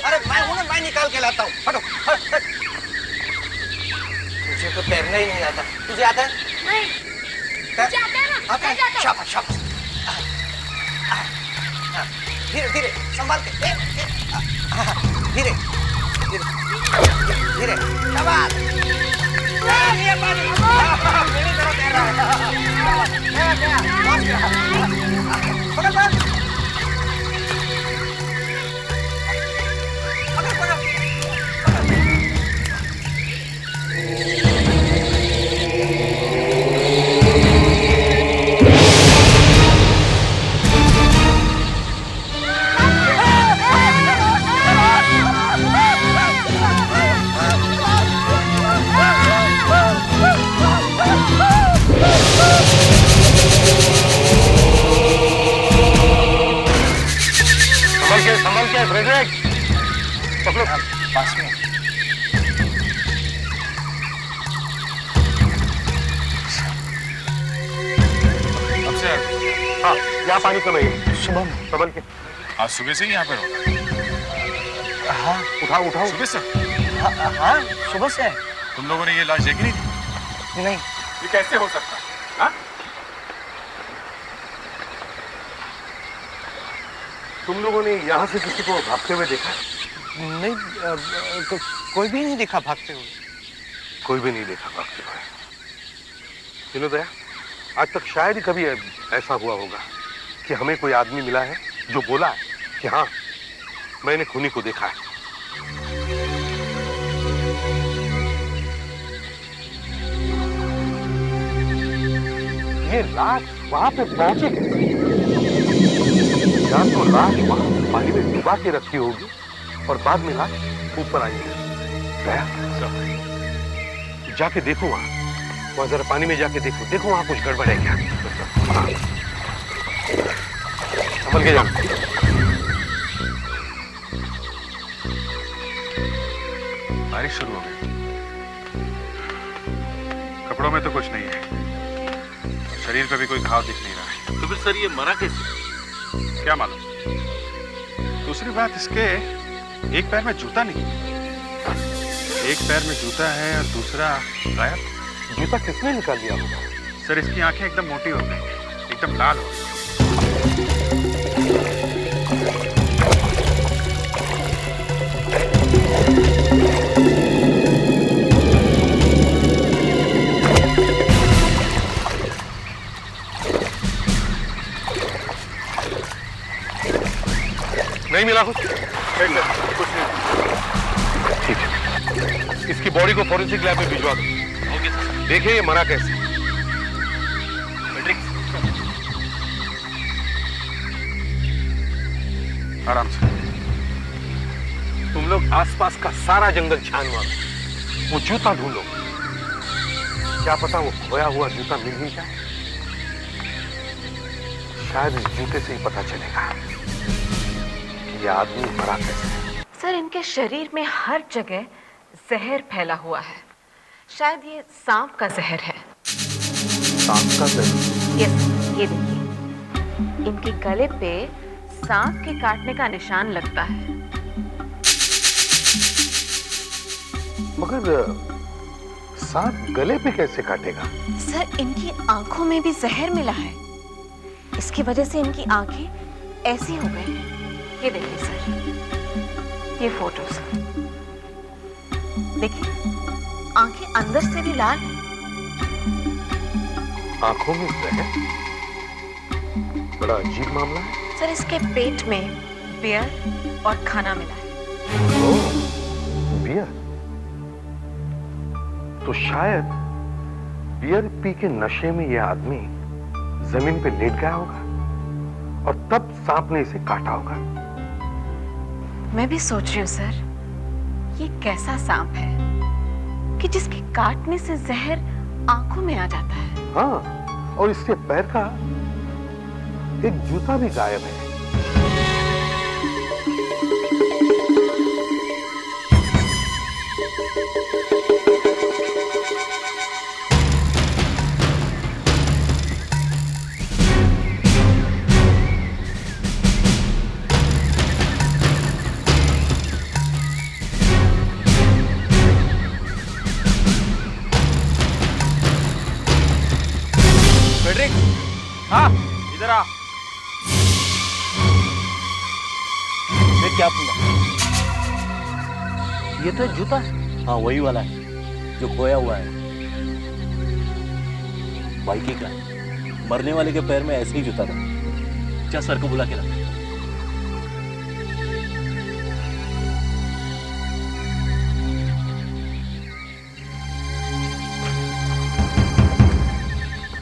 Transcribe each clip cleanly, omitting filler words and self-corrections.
अरे मैं हूं ना, मैं निकाल के लाता हूँ। हटो। तुझे तो तैरना ही नहीं आता। तुझे आता है? नहीं। मुझे आता है ना। आता है? शाबाश शाबाश। धीरे धीरे संभाल के। धीरे धीरे धीरे। शाबाश। ये पानी मेरी तरफ तैर रहा है। पकड़ पकड़। संभल के फ्रेडरिक, पकड़ो। पास में। हाँ, यहाँ पानी कम है। सुबह में। संभल के। आज सुबह से ही यहाँ पे हो? हाँ उठाओ उठाओ। सुबह से? हाँ सुबह से है। तुम लोगों ने ये लाश देखी नहीं थी? नहीं। ये कैसे हो सकता है? हाँ? तुम लोगों ने यहाँ से किसी को भागते हुए देखा? नहीं, कोई भी नहीं दिखा भागते हुए। कोई भी नहीं देखा भागते हुए। विनोदया, आज तक शायद ही कभी ऐसा हुआ होगा कि हमें कोई आदमी मिला है जो बोला है कि हाँ, मैंने खूनी को देखा है। ये लाश वहां पे पहुंची कैसे? या तो लाश वहां पानी में डुबा के रखी होगी और बाद में लाश ऊपर आई है। गया जाके देखो वहां जरा पानी में जाके देखो वहां कुछ गड़बड़ है क्या? संभल के जाओ। बारिश शुरू हो गई। कपड़ों में तो कुछ नहीं है, शरीर पे भी कोई घाव दिख नहीं रहा है। तो फिर सर ये मरा कैसे? क्या मालूम। दूसरी बात, इसके एक पैर में जूता नहीं, एक पैर में जूता है और दूसरा गायब। जूता किसने निकाल दिया होगा? सर इसकी आंखें एकदम मोटी हो गई, एकदम लाल हो गई। नहीं मिला कुछ? कुछ नहीं। ठीक है, इसकी बॉडी को फॉरेंसिक लैब में भिजवा दो। Okay sir. देखिए ये मरा कैसे। आराम से। तुम लोग आसपास का सारा जंगल छान मारो, वो जूता ढूंढो। क्या पता वो खोया हुआ जूता मिल ही जाए। शायद इस जूते से ही पता चलेगा कि ये आदमी मरा कैसे। सर इनके शरीर में हर जगह जहर फैला हुआ है। शायद ये सांप का जहर है। सांप का जहर? यस, ये देखिए, इनके गले पे सांप के काटने का निशान लगता है। मगर सांप गले पे कैसे काटेगा? सर इनकी आंखों में भी जहर मिला है, इसकी वजह से इनकी आंखें ऐसी हो गई हैं। ये देखिए सर, ये फोटोज देखिए, आंखें अंदर से भी लाल हैं। आंखों में जहर? बड़ा अजीब मामला है। सर इसके पेट में बियर और खाना मिला है। ओह, बियर। तो शायद बियर पी के नशे में यह आदमी जमीन पे लेट गया होगा और तब सांप ने इसे काटा होगा। मैं भी सोच रही हूँ सर, ये कैसा सांप है कि जिसके काटने से जहर आंखों में आ जाता है। हाँ, और इसके पैर का एक जूता भी गायब है। हाँ इधर आ। मैं क्या पूछा? ये तो जूता है। हाँ वही वाला है जो खोया हुआ है। बाइकी का मरने वाले के पैर में ऐसे ही जूता था। क्या सर को बुला के ला।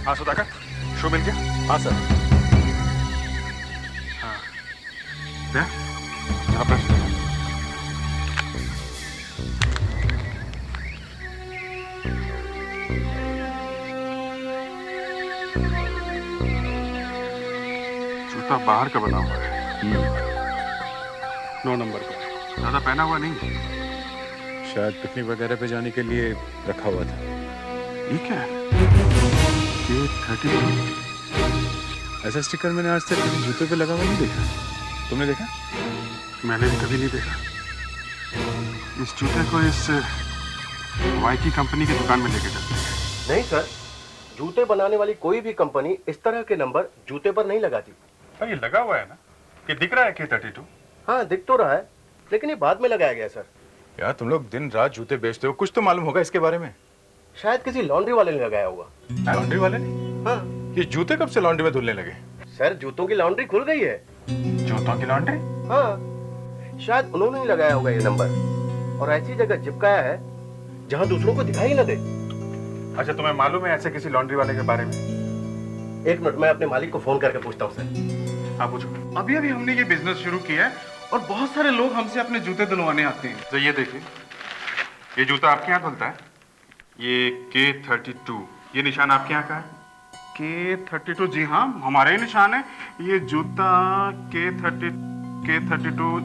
हाँ सुधाकर, शो मिल गया? हाँ सर। हाँ दे, जरा प्रेस कर। जूता बाहर का बना हुआ है, 9 नंबर का। ज्यादा पहना हुआ नहीं, शायद पिकनिक वगैरह पे जाने के लिए रखा हुआ था। ये क्या है? ये 32। ऐसा स्टिकर मैंने आज तक किसी जूते पे लगा हुआ नहीं देखा। तुमने देखा? मैंने भी कभी नहीं देखा। इस जूते को इस वाइकी कंपनी की दुकान में लेके चलते हैं। नहीं सर, जूते बनाने वाली कोई भी कंपनी इस तरह के नंबर जूते पर नहीं लगाती। ये लगा हुआ है ना, कि दिख रहा है K32? हाँ दिख तो रहा है, लेकिन ये बाद में लगाया गया सर। यार तुम लोग दिन रात जूते बेचते हो, कुछ तो मालूम होगा इसके बारे में। शायद किसी लॉन्ड्री वाले ने लगाया होगा। लॉन्ड्री वाले ने? हाँ ये जूते कब से लॉन्ड्री में धुलने लगे? सर, जूतों की लॉन्ड्री खुल गई है। जूतों की लॉन्ड्री? हाँ, शायद उन्होंने ही लगाया होगा ये नंबर, और ऐसी जगह चिपकाया है जहाँ दूसरों को दिखाई न दे। अच्छा, तुम्हें मालूम है ऐसे किसी लॉन्ड्री वाले के बारे में? एक मिनट, मैं अपने मालिक को फोन करके पूछता हूँ सर। हाँ पूछो। अभी अभी हमने ये बिजनेस शुरू किया है और बहुत सारे लोग हमसे अपने जूते धुलवाने आते हैं। तो ये देखिए, ये जूता आपके यहाँ धुलता है। ये K32, ये निशान आपके यहाँ का है? K32, जी हाँ, हमारे ही निशान है। ये जूता K32,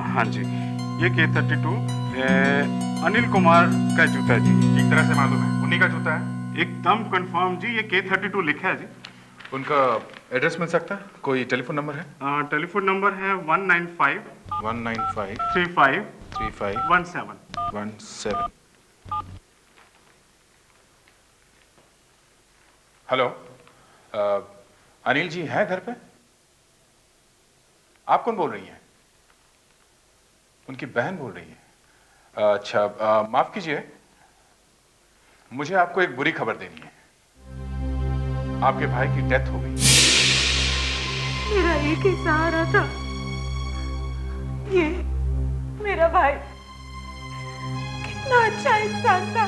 हाँ जी, ये K32 अनिल कुमार का जूता है जी। ठीक तरह से मालूम है, उन्हीं का जूता है? एकदम कंफर्म जी, ये K32 लिखा है जी। उनका एड्रेस मिल सकता है? कोई टेलीफोन नंबर है? टेलीफोन नंबर है 195 35 17। हेलो, अनिल जी है घर पे? आप कौन बोल रही हैं? उनकी बहन बोल रही है। अच्छा, माफ कीजिए, मुझे आपको एक बुरी खबर देनी है। आपके भाई की डेथ हो गई। मेरा एक ही सहारा था, ये मेरा भाई। कितना अच्छा इंसान था,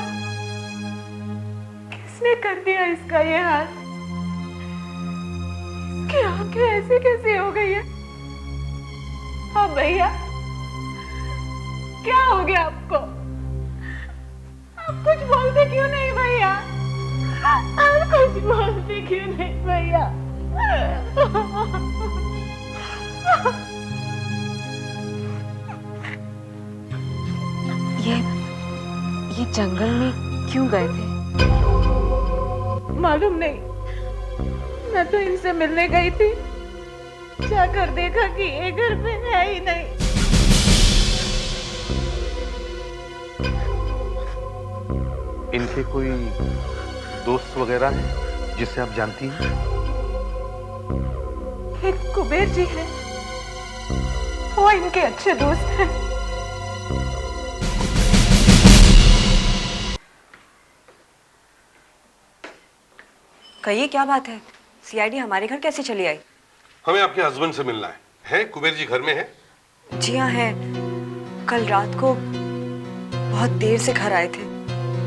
किसने कर दिया इसका ये हाल? इसकी आंखें ऐसे कैसे हो गई है? हाँ भैया, क्या हो गया आपको? आप कुछ बोलते क्यों नहीं भैया? आप कुछ बोलते क्यों नहीं भैया? ये जंगल में क्यों गए थे? मालूम नहीं, मैं तो इनसे मिलने गई थी, जाकर देखा कि ये घर पे है ही नहीं। इनके कोई दोस्त वगैरह हैं जिसे आप जानती हैं? एक कुबेर जी है, वो इनके अच्छे दोस्त हैं। कहिए, क्या बात है? सीआईडी हमारे घर कैसे चली आई? हमें आपके हस्बैंड से मिलना है कुबेर जी घर में है? जी हाँ है। कल रात को बहुत देर से घर आए थे।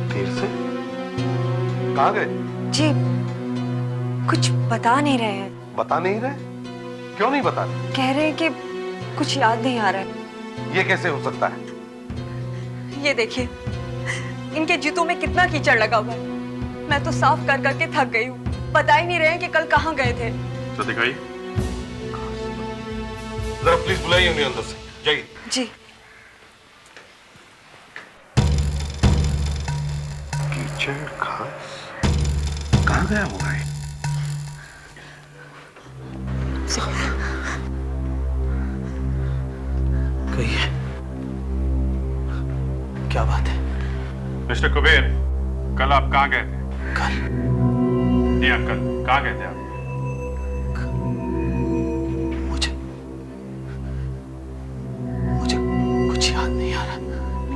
देर से? कहाँ गए? जी कुछ बता नहीं रहे हैं। बता नहीं रहे? क्यों नहीं बता रहे? कह रहे हैं कि कुछ याद नहीं आ रहा है। ये कैसे हो सकता है? ये देखिए, इनके जूतों में कितना कीचड़ लगा हुआ है। मैं तो साफ कर करके थक गई हूँ। बता ही नहीं रहे हैं कि कल कहाँ गए थे। तो दिखाइए। जरा प्लीज बुलाइए उन्हें अंदर से। जाइए। जी। कीचड़ घास कहाँ गया होगा ये? कहिए, क्या बात है? मिस्टर कुबेर, कल आप कहाँ गए थे? कल? जी अंकल, कहाँ गए थे आप?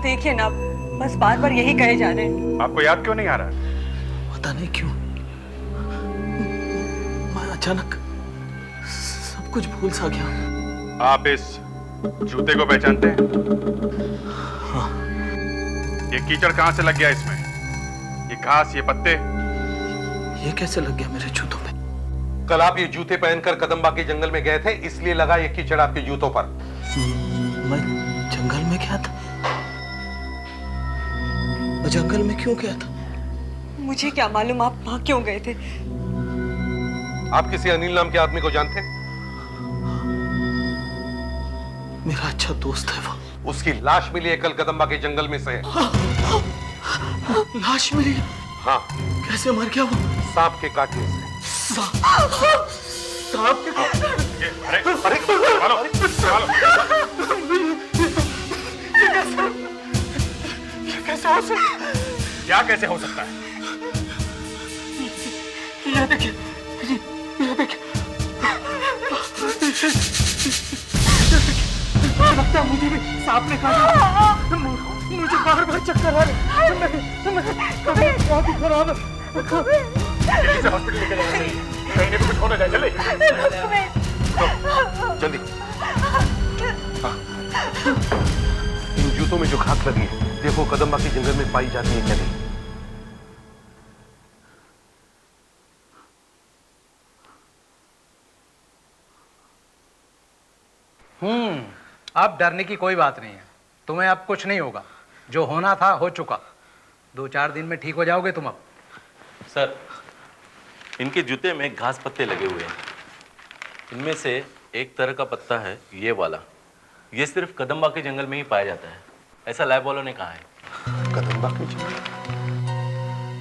देखिए ना, बस बार बार यही कहे जा रहे हैं। आपको याद क्यों नहीं आ रहा? पता नहीं क्यों मैं अचानक सब कुछ भूल सा गया। आप इस जूते को पहचानते हैं? हाँ। ये कीचड़ कहां से लग गया इसमें? ये घास, ये पत्ते? ये कैसे लग गया मेरे जूतों पे? कल आप ये जूते पहनकर कदम्बा के जंगल में गए थे, इसलिए लगा ये कीचड़ आपके जूतों पर। मैं जंगल में गया था? मैं जंगल में क्यों गया था? मुझे क्या मालूम आप वहां क्यों गए थे। आप किसी अनिल नाम के आदमी को जानते हैं? मेरा अच्छा दोस्त है वो। उसकी लाश मिली है कल कदम्बा के जंगल में से। लाश मिली? हाँ। कैसे मर गया वो? सांप के काटने से। सांप के काटने? अरे अरे संभालो, संभालो। ये कैसे हो सकता है? क्या कैसे हो सकता है? ये देखिए, ये देखिए, लगता है मुझे भी सांप ने काटा। मुझे बार-बार चक्कर आ रहे हैं। काफी खराब है। जल्दी से हॉस्पिटल लेके जाना चाहिए, कहीं भी कुछ होना जाए। जल्दी जल्दी। हाँ। इन जूतों में जो घास लगी है, देखो कदम्बा के जंगल में पाई जाती है क्या नहीं। अब डरने की कोई बात नहीं है। तुम्हें अब कुछ नहीं होगा, जो होना था हो चुका। 2-4 दिन में ठीक हो जाओगे तुम अब। सर, इनके जूते में घास पत्ते लगे हुए हैं। इनमें से एक तरह का पत्ता है ये वाला। ये सिर्फ कदम्बा के जंगल में ही पाया जाता है, ऐसा लैब वालों ने कहा है। कदम्बा के जंगल?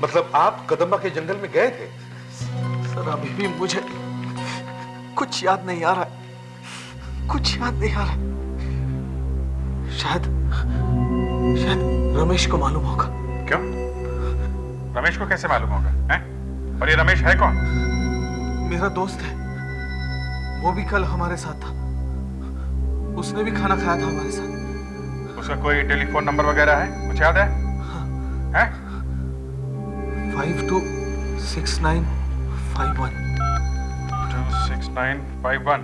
मतलब आप कदम्बा के जंगल में गए थे? सर, अभी भी मुझे कुछ याद नहीं आ रहा, कुछ याद नहीं आ रहा। शायद रमेश को मालूम होगा। क्यों? रमेश को कैसे मालूम होगा? हैं? और ये रमेश है कौन? मेरा दोस्त है, वो भी कल हमारे साथ था। उसने भी खाना खाया था हमारे साथ। उसका कोई टेलीफोन नंबर वगैरह है? कुछ याद है? हैं? 526951। 26951।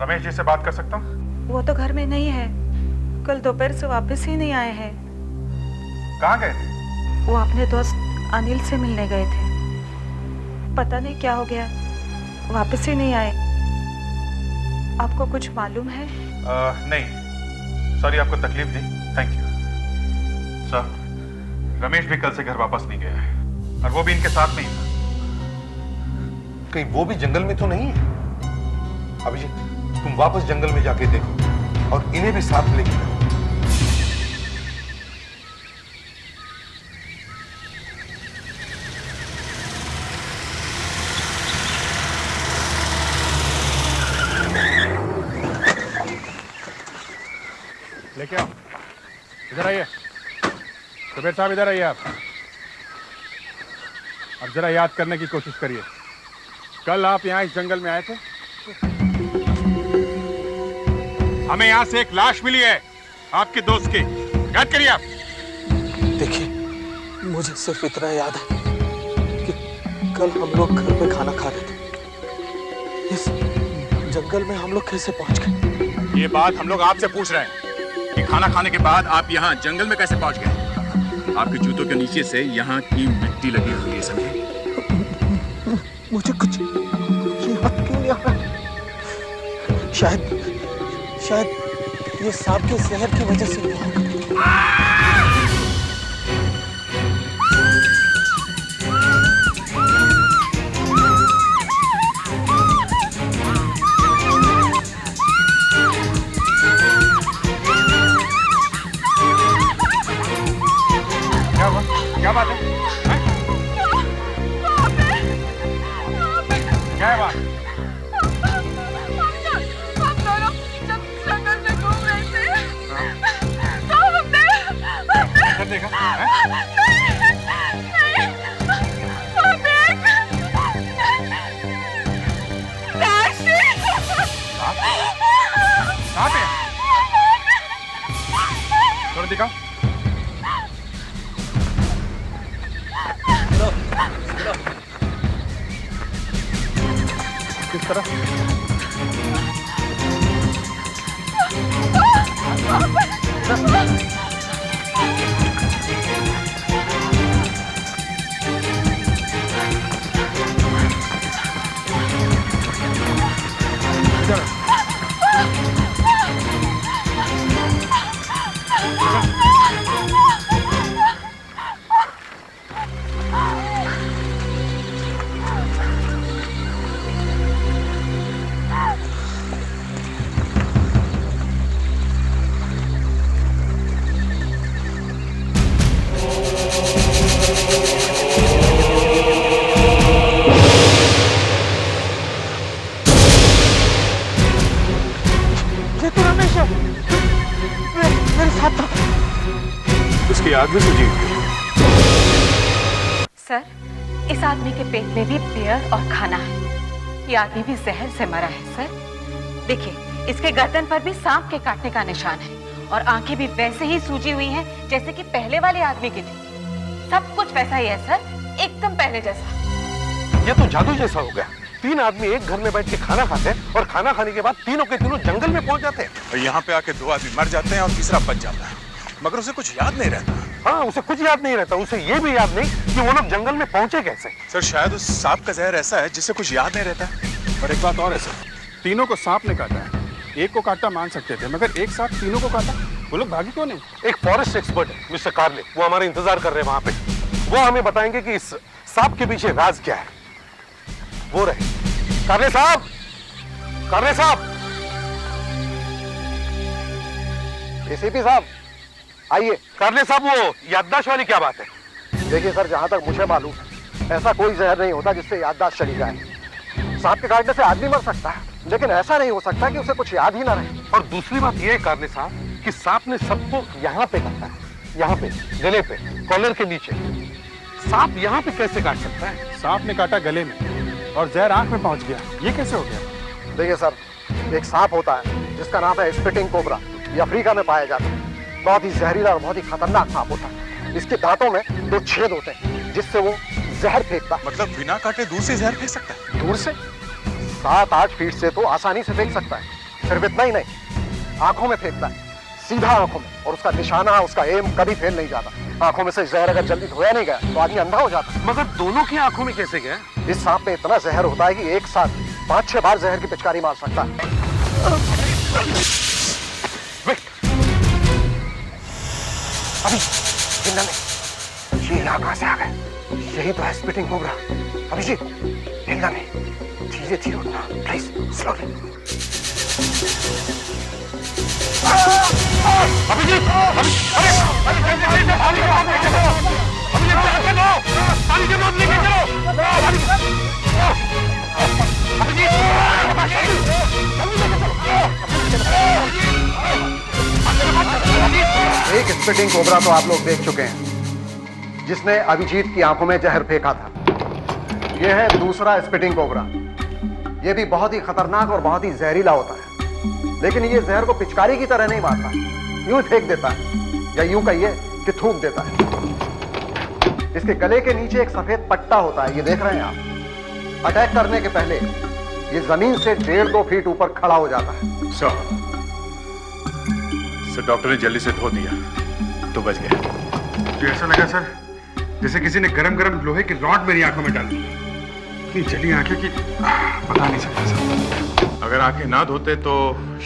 रमेश जी से बात कर सकता हूँ? वो तो घर में नहीं है, कल दोपहर से वापस ही नहीं आए हैं। कहाँ गए थे? वो अपने दोस्त अनिल से मिलने गए थे, पता नहीं क्या हो गया, वापस ही नहीं आए। आपको कुछ मालूम है? नहीं, सॉरी आपको तकलीफ दी। Thank you sir. रमेश भी कल से घर वापस नहीं गया है, और वो भी इनके साथ में ही था। कहीं वो भी जंगल में तो नहीं है? अभिजीत, तुम वापस जंगल में जाके देखो और इन्हें भी साथ लेके जाओ। लेके आओ, इधर आइए। कबीर साहब इधर आइए आप। अब जरा याद करने की कोशिश करिए, कल आप यहाँ इस जंगल में आए थे। हमें यहाँ से एक लाश मिली है आपके दोस्त की, याद करिए आप। देखिए, मुझे सिर्फ इतना याद है कि कल हम लोग घर पे खाना खा रहे थे। इस जंगल में हम लोग कैसे पहुंच गए? ये बात हम लोग आपसे पूछ रहे हैं कि खाना खाने के बाद आप यहाँ जंगल में कैसे पहुंच गए? आपके जूतों के नीचे से यहाँ की मिट्टी लगी हुई है, समझे? मुझे कुछ याद क्यों नहीं आ रहा? शायद ये सांप के जहर की वजह से हुआ होगा। क्या हुआ? क्या बात है? क्या है बात? देखा? थोड़ा दिखाओ। किस तरह? ये तो रमेश है, मेरे साथ था। उसकी आग भी सूझी हुई है। सर, इस आदमी के पेट में भी बियर और खाना है। ये आदमी भी जहर से मरा है सर। देखिए, इसके गर्दन पर भी सांप के काटने का निशान है और आंखें भी वैसे ही सूजी हुई हैं जैसे कि पहले वाले आदमी की थी। सब कुछ वैसा ही है सर, एकदम पहले जैसा। ये तो जादू जैसा हो गया। 3 आदमी एक घर में बैठ के खाना खाते हैं और खाना खाने के बाद तीनों के तीनों जंगल में पहुंच जाते हैं। और यहाँ पे आके 2 आदमी मर जाते हैं और तीसरा बच जाता है, मगर उसे कुछ याद नहीं रहता। हाँ, उसे कुछ याद नहीं रहता। उसे ये भी याद नहीं कि वो लोग जंगल में पहुंचे कैसे। सर, शायद उस सांप का जहर ऐसा है जिससे कुछ याद नहीं रहता। और एक बात और है सर, तीनों को सांप ने काटा है। एक को काटा मान सकते थे, मगर एक साथ तीनों को काटा, वो लोग भागे क्यों नहीं? एक फॉरेस्ट एक्सपर्ट है मिस्टर कार्ले, वो हमारे इंतजार कर रहे हैं वहां पे। वो हमें बताएंगे कि इस सांप के पीछे राज क्या है। वो रहे कार्ले साहब, कार्ले साहब। एसीपी साहब आइए। कार्ले साहब, वो याददाश्त वाली क्या बात है? देखिए सर, जहां तक मुझे मालूम ऐसा कोई जहर नहीं होता जिससे याददाश्त चली जाए। सांप के काटने से आदमी मर सकता है, लेकिन ऐसा नहीं हो सकता कि उसे कुछ याद ही ना रहे। और दूसरी बात यह है कार्ले साहब कि सांप ने सबको यहाँ पे काटा है, यहाँ पे, गले पे, कॉलर के नीचे। सांप यहाँ पे कैसे काट सकता है? सांप ने काटा गले में और जहर आंख में पहुंच गया, ये कैसे हो गया? देखिए सर, एक सांप होता है जिसका नाम है स्पिटिंग कोबरा। ये अफ्रीका में पाया जाता है। बहुत ही जहरीला और बहुत ही खतरनाक सांप होता है। इसके दांतों में 2 छेद होते हैं जिससे वो जहर फेंकता है। मतलब बिना काटे दूर से जहर फेंक सकता है? दूर से 7-8 फीट से तो आसानी से फेंक सकता है। सिर्फ इतना ही नहीं, आंखों में फेंकता है, सीधा आंखों में। और उसका निशाना, उसका एम कभी फेल नहीं जाता। आंखों में से जहर अगर जल्दी धोया नहीं गया तो आदमी अंधा हो जाता है। मगर दोनों की आंखों में कैसे गया? इस सांप में इतना जहर होता है कि एक साथ 5-6 बार जहर की पिचकारी मार सकता है। अभी जिन्ना ने ये यहाँ कहाँ से आ गए? यही तो है स्पिटिंग कोबरा। अभिजीत, हिलना नहीं, धीरे धीरे उठना प्लीज, स्लोली। अभिजीत, एक स्पिटिंग कोबरा तो आप लोग देख चुके हैं जिसने अभिजीत की आंखों में जहर फेंका था। यह है दूसरा स्पिटिंग कोबरा। यह भी बहुत ही खतरनाक और बहुत ही जहरीला होता है, लेकिन ये जहर को पिचकारी की तरह नहीं मारता, यूं फेंक देता है, या यूं कहिए कि थूक देता है। इसके गले के नीचे एक सफेद पट्टा होता है, ये देख रहे हैं आप। अटैक करने के पहले ये जमीन से 1.5-2 फीट ऊपर खड़ा हो जाता है। सर, डॉक्टर ने जल्दी से धो दिया तो बच गया। मुझे ऐसा लगा सर जैसे किसी ने गरम गरम लोहे की रॉड मेरी आंखों में डाल दी। इतनी जली आंखें कि बता नहीं सकता सर। अगर आंखें ना धोते तो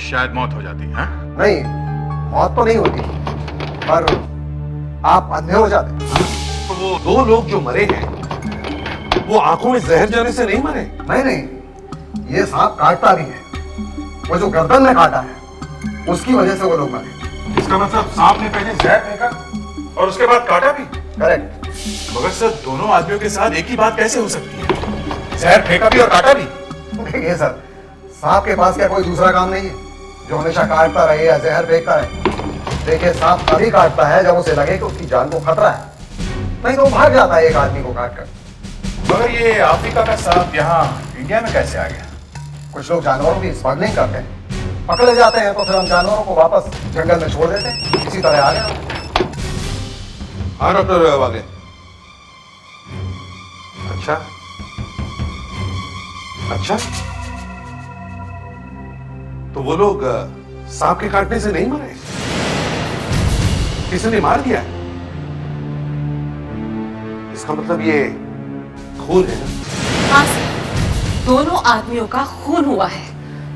शायद मौत हो जाती है। नहीं, मौत तो नहीं होती, पर आप अंधे हो जाते। तो वो 2 लोग जो मरे हैं वो आंखों में जहर जाने से नहीं मरे? नहीं, ये सांप काटता भी है। वो जो गर्दन में काटा है उसकी वजह से वो लोग मरे। इसका मतलब सांप ने पहले जहर फेंका और उसके बाद काटा भी? करेक्ट। मगर सर, दोनों आदमियों के साथ एक ही बात कैसे हो सकती है? जहर फेंका भी और काटा भी? देखिए सर, सांप के पास क्या कोई दूसरा काम नहीं है जो हमेशा काटता रहे या जहर फेंकता रहे? देखिए, सांप तभी काटता है जब उसे लगे कि उसकी जान को खतरा है, नहीं तो वो भाग जाता है एक आदमी को काटकर। मगर ये अफ्रीका का सांप यहाँ इंडिया में कैसे आ गया? कुछ लोग जानवरों की स्मगलिंग करते हैं, पकड़े जाते हैं तो फिर हम जानवरों को वापस जंगल में छोड़ देते हैं। उसी तरह आ गया। हाँ डॉक्टर वाले। अच्छा अच्छा, तो वो लोग सांप के काटने से नहीं मरे, किसी ने मार दिया? इसका मतलब ये खून है ना? हाँ सर, दोनों आदमियों का खून हुआ है।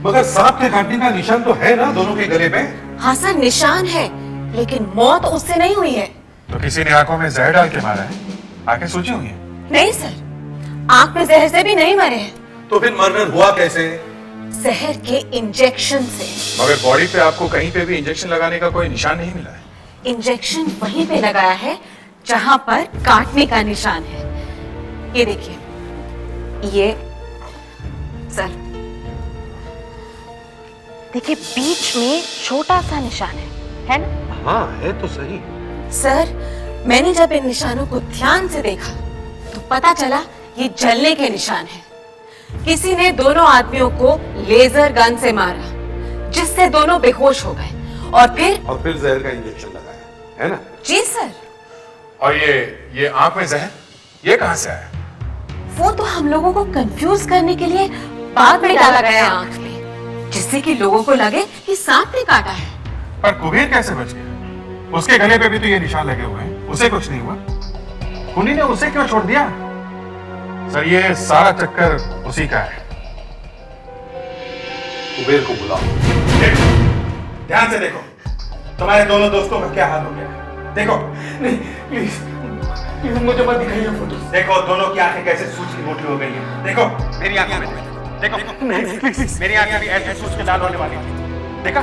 मगर सांप के काटने का निशान तो है ना दोनों के गले पे? हाँ सर, निशान है, लेकिन मौत उससे नहीं हुई है। तो किसी ने आंखों में जहर डाल के मारा है? आंखें सूजी हुई हैं? नहीं सर, आंख में जहर से भी नहीं मरे हैं, तो फिर मर्डर हुआ कैसे? जहर के इंजेक्शन से। मगर बॉडी पे आपको कहीं पे भी इंजेक्शन लगाने का कोई निशान नहीं मिला है। इंजेक्शन वहीं पे लगाया है जहां पर काटने का निशान है। ये देखिए, ये सर देखिए, बीच में छोटा सा निशान है ना? हाँ है तो सही। सर, मैंने जब इन निशानों को ध्यान से देखा तो पता चला ये जलने के निशान हैं। किसी ने दोनों आदमियों को लेजर गन से मारा, जिससे दोनों बेहोश हो गए, और फिर जहर का इंजेक्शन लगाया, है ना? जी सर। और ये आंख में जहर, ये कहां से आया? वो तो हम लोगों को कंफ्यूज करने के लिए बाद में डाला गया आंख में, जिससे कि लोगों को लगे कि सांप ने काटा है। पर कुबेर कैसे बच गया? उसके गले पे भी तो ये निशान लगे हुए हैं, उसे कुछ नहीं हुआ। खूनी ने उसे क्यों छोड़ दिया? सर, ये सारा चक्कर उसी का है। कुबेर को बुलाओ। देखो, ध्यान से देखो, तुम्हारे दोनों दोस्तों का क्या हाल हो गया है। देखो, नहीं प्लीज मुझे मत दिखाइए फोटो। देखो, दोनों की आंखें कैसे सूजी मोटी हो गई है। देखो मेरी आंखें में देखो, नहीं प्लीज, मेरी आंखें भी ऐसे सूज के लाल होने वाली है। देखा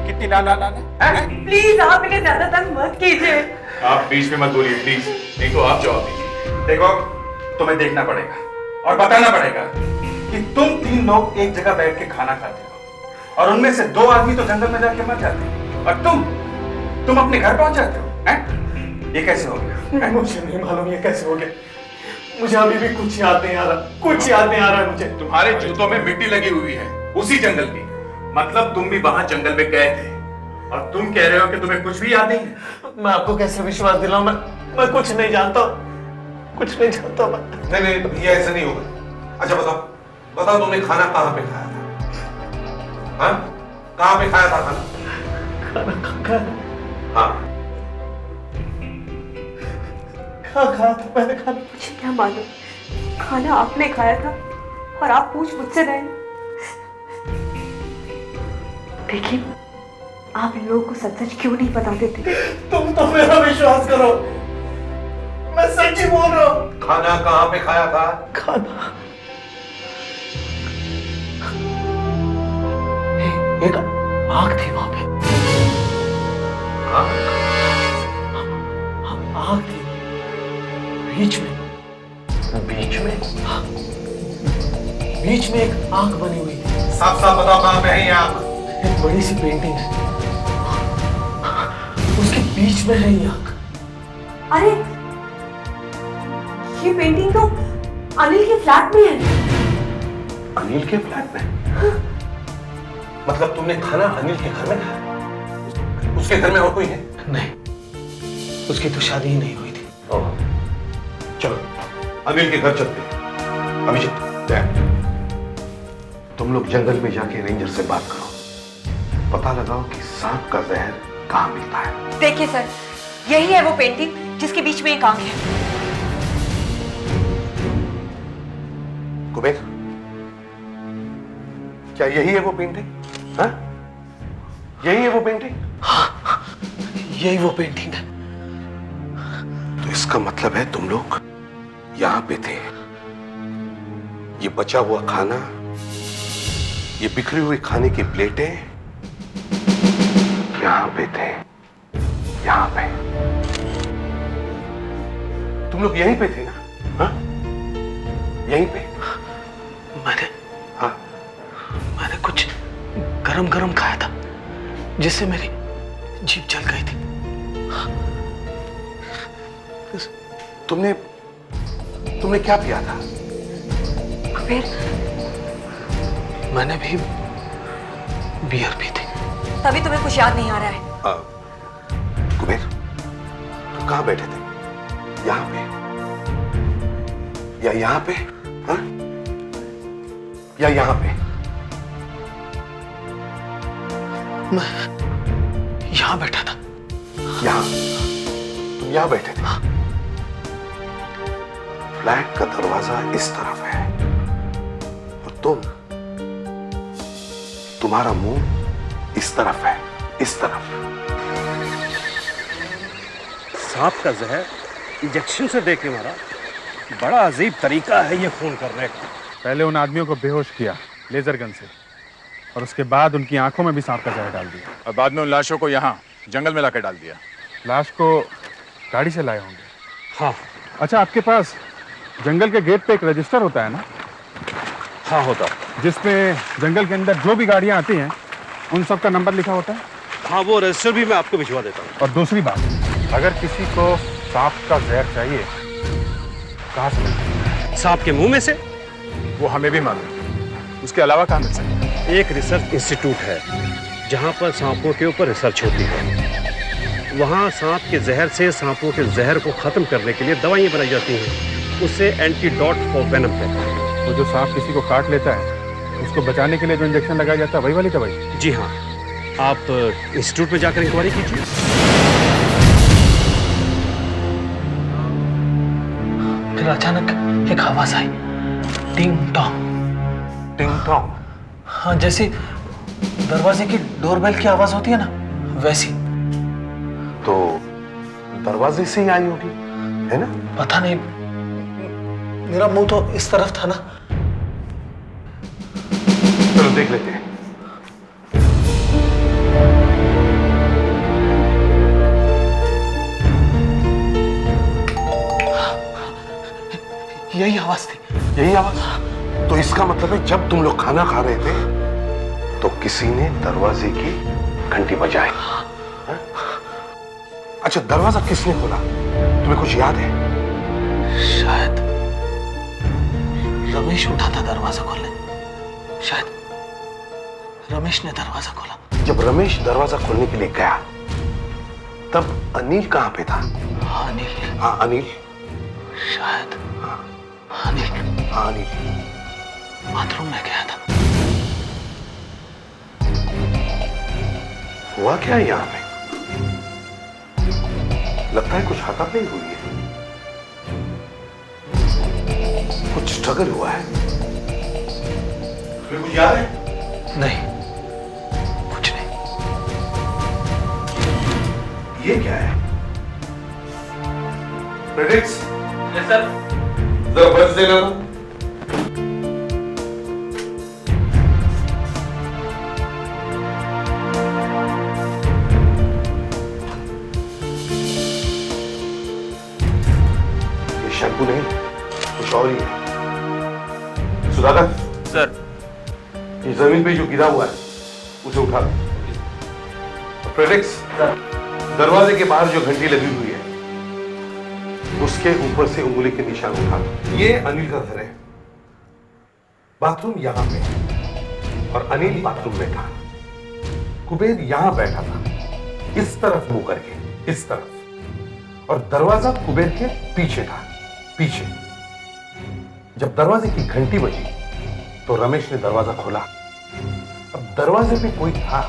कितनी लाल लाल है? प्लीज आप इन्हें ज्यादा तंग मत कीजिए। आप बीच में मत बोलिए प्लीज, नहीं तो आप जवाब दीजिए। देखो, तुम्हें देखना पड़ेगा और बताना पड़ेगा कि तुम तीन लोग एक जगह बैठ के खाना खाते हो, और उनमें से दो आदमी तो जंगल में जाके मर जाते हैं, और तुम अपने घर पहुंच जाते हो। हैं? ये कैसे हो गया? मुझे नहीं मालूम ये कैसे हो गया। मुझे अभी भी कुछ याद नहीं आ रहा, कुछ याद नहीं आ रहा है मुझे। तुम्हारे जूतों में मिट्टी लगी हुई है, उसी जंगल की। मतलब तुम भी वहां जंगल में गए थे, और तुम कह रहे हो कि तुम्हें कुछ भी याद नहीं है? मैं आपको कैसे विश्वास दिलाऊं? मैं कुछ नहीं जानता, कुछ नहीं जानता मैं। नहीं, ये ऐसे नहीं होगा। अच्छा बताओ तुमने खाना कहाँ पे खाया था? हाँ, कहाँ पे खाया था खाना? हाँ, खाया था मैंने खाना। मुझे क्या मालूम, खाना आपने खाया था और आप पूछ मुझसे रहे। देखिए, आप इन लोगों को सच सच क्यों नहीं बताते थे? तुम तो मेरा विश्वास करो, मैं सच्ची बोल रहा हूँ। खाना कहाँ पे खाया था? खाना एक आग थी वहां पे। आग थी बीच में एक आंख बनी हुई थी। साफ बताओ कहाँ पे है ये आग? एक बड़ी सी पेंटिंग है, उसके बीच में है ये आंख। अरे, ये पेंटिंग तो अनिल के फ्लैट में है। अनिल के फ्लैट में? मतलब तुमने खाना अनिल के घर में खाया? उसके घर में और कोई है? नहीं, उसकी तो शादी ही नहीं हुई थी। चलो अनिल के घर चलते हैं। अभिजीत, तुम लोग जंगल में जाके रेंजर से बात करो, पता लगाओ कि सांप का जहर कहाँ मिलता है। देखिए सर, यही है वो पेंटिंग जिसके बीच में एक आंख है। कुबेर, क्या यही है वो पेंटिंग? हाँ? यही है वो पेंटिंग? हाँ, यही वो पेंटिंग है। तो इसका मतलब है तुम लोग यहां पे थे। ये बचा हुआ खाना, ये बिखरी हुई खाने की प्लेटें यहां पे थे, यहां पे। तुम लोग यहीं पे थे ना? हाँ? यहीं पे? मैंने कुछ गरम गरम खाया था, जिससे मेरी जीभ जल गई थी। तुमने क्या पिया था? फिर मैंने भी बियर पी थी। तभी तुम्हें कुछ याद नहीं आ रहा है। कुबेर, तुम कहां बैठे थे? यहां पे या यहां पे? हाँ? या यहां पे? मैं यहां बैठा था। यहां? तुम यहां बैठे थे? फ्लैट का दरवाजा इस तरफ है और तुम्हारा मुंह इस तरफ है, इस तरफ। सांप का जहर इंजेक्शन से दे के मारा, बड़ा अजीब तरीका है ये खून करने का। पहले उन आदमियों को बेहोश किया लेजर गन से, और उसके बाद उनकी आंखों में भी सांप का जहर डाल दिया, और बाद में उन लाशों को यहाँ जंगल में लाकर डाल दिया। लाश को गाड़ी से लाए होंगे। हाँ। अच्छा, आपके पास जंगल के गेट पे एक रजिस्टर होता है ना? हाँ होता, जिसमें जंगल के अंदर जो भी गाड़ियां आती हैं उन सब का नंबर लिखा होता है। हाँ, वो रजिस्टर भी मैं आपको भिजवा देता हूँ। और दूसरी बात, अगर किसी को सांप का जहर चाहिए, कहाँ से मिलता है? सांप के मुंह में से? वो हमें भी मालूम है, उसके अलावा कहाँ मिल सकता है? एक रिसर्च इंस्टीट्यूट है जहाँ पर सांपों के ऊपर रिसर्च होती है। वहाँ सांप के जहर से सांपों के जहर को खत्म करने के लिए दवाइयाँ बनाई जाती हैं। उससे एंटीडोट फॉर वेनम कहते हैं। वो जो सांप किसी को काट लेता है, उसको बचाने के लिए जो इंजेक्शन लगाया जाता है, वही वाली दवाई? जी हाँ, आप इंस्टीट्यूट में जाकर इंक्वायरी कीजिए। फिर अचानक एक आवाज आई, टिंग टॉन्ग। टिंग टॉन्ग? हाँ, जैसे दरवाजे की डोरबेल की आवाज होती है ना, वैसी। तो दरवाजे से ही आई होगी, है ना? पता नहीं, मेरा मुंह तो इस तरफ था ना। चलो देख लेते हैं। यही आवाज थी। यही आवाज? तो इसका मतलब है जब तुम लोग खाना खा रहे थे तो किसी ने दरवाजे की घंटी बजाई। अच्छा, दरवाजा किसने खोला, तुम्हें कुछ याद है? शायद रमेश उठा था दरवाजा खोलने। शायद रमेश ने दरवाजा खोला। जब रमेश दरवाजा खोलने के लिए गया तब अनिल कहां पे था? अनिल? हाँ, अनिल। शायद अनिल। हाँ, अनिल बाथरूम में गया था। हुआ क्या है यहां पे? लगता है कुछ हाथापाई हुई है, कुछ स्ट्रगल हुआ है। तुम्हें कुछ याद है? नहीं, कुछ नहीं। ये क्या है? प्रेडिक्स? Yes sir. जरा बस देना ना। ये शैम्पू नहीं, कुछ और ही है। सुधाकर सर, ये जमीन पे जो गिरा हुआ है उसे उठा लो। प्रेडिक्स, दरवाजे के बाहर जो घंटी लगी हुई है उसके ऊपर से उंगली के निशान उठा लो। ये अनिल का घर है, बाथरूम यहां पे है और अनिल बाथरूम में था। कुबेर यहां बैठा था, इस तरफ मुंह करके, इस तरफ, और दरवाजा कुबेर के पीछे था, पीछे। जब दरवाजे की घंटी बजी तो रमेश ने दरवाजा खोला। अब दरवाजे पे कोई था,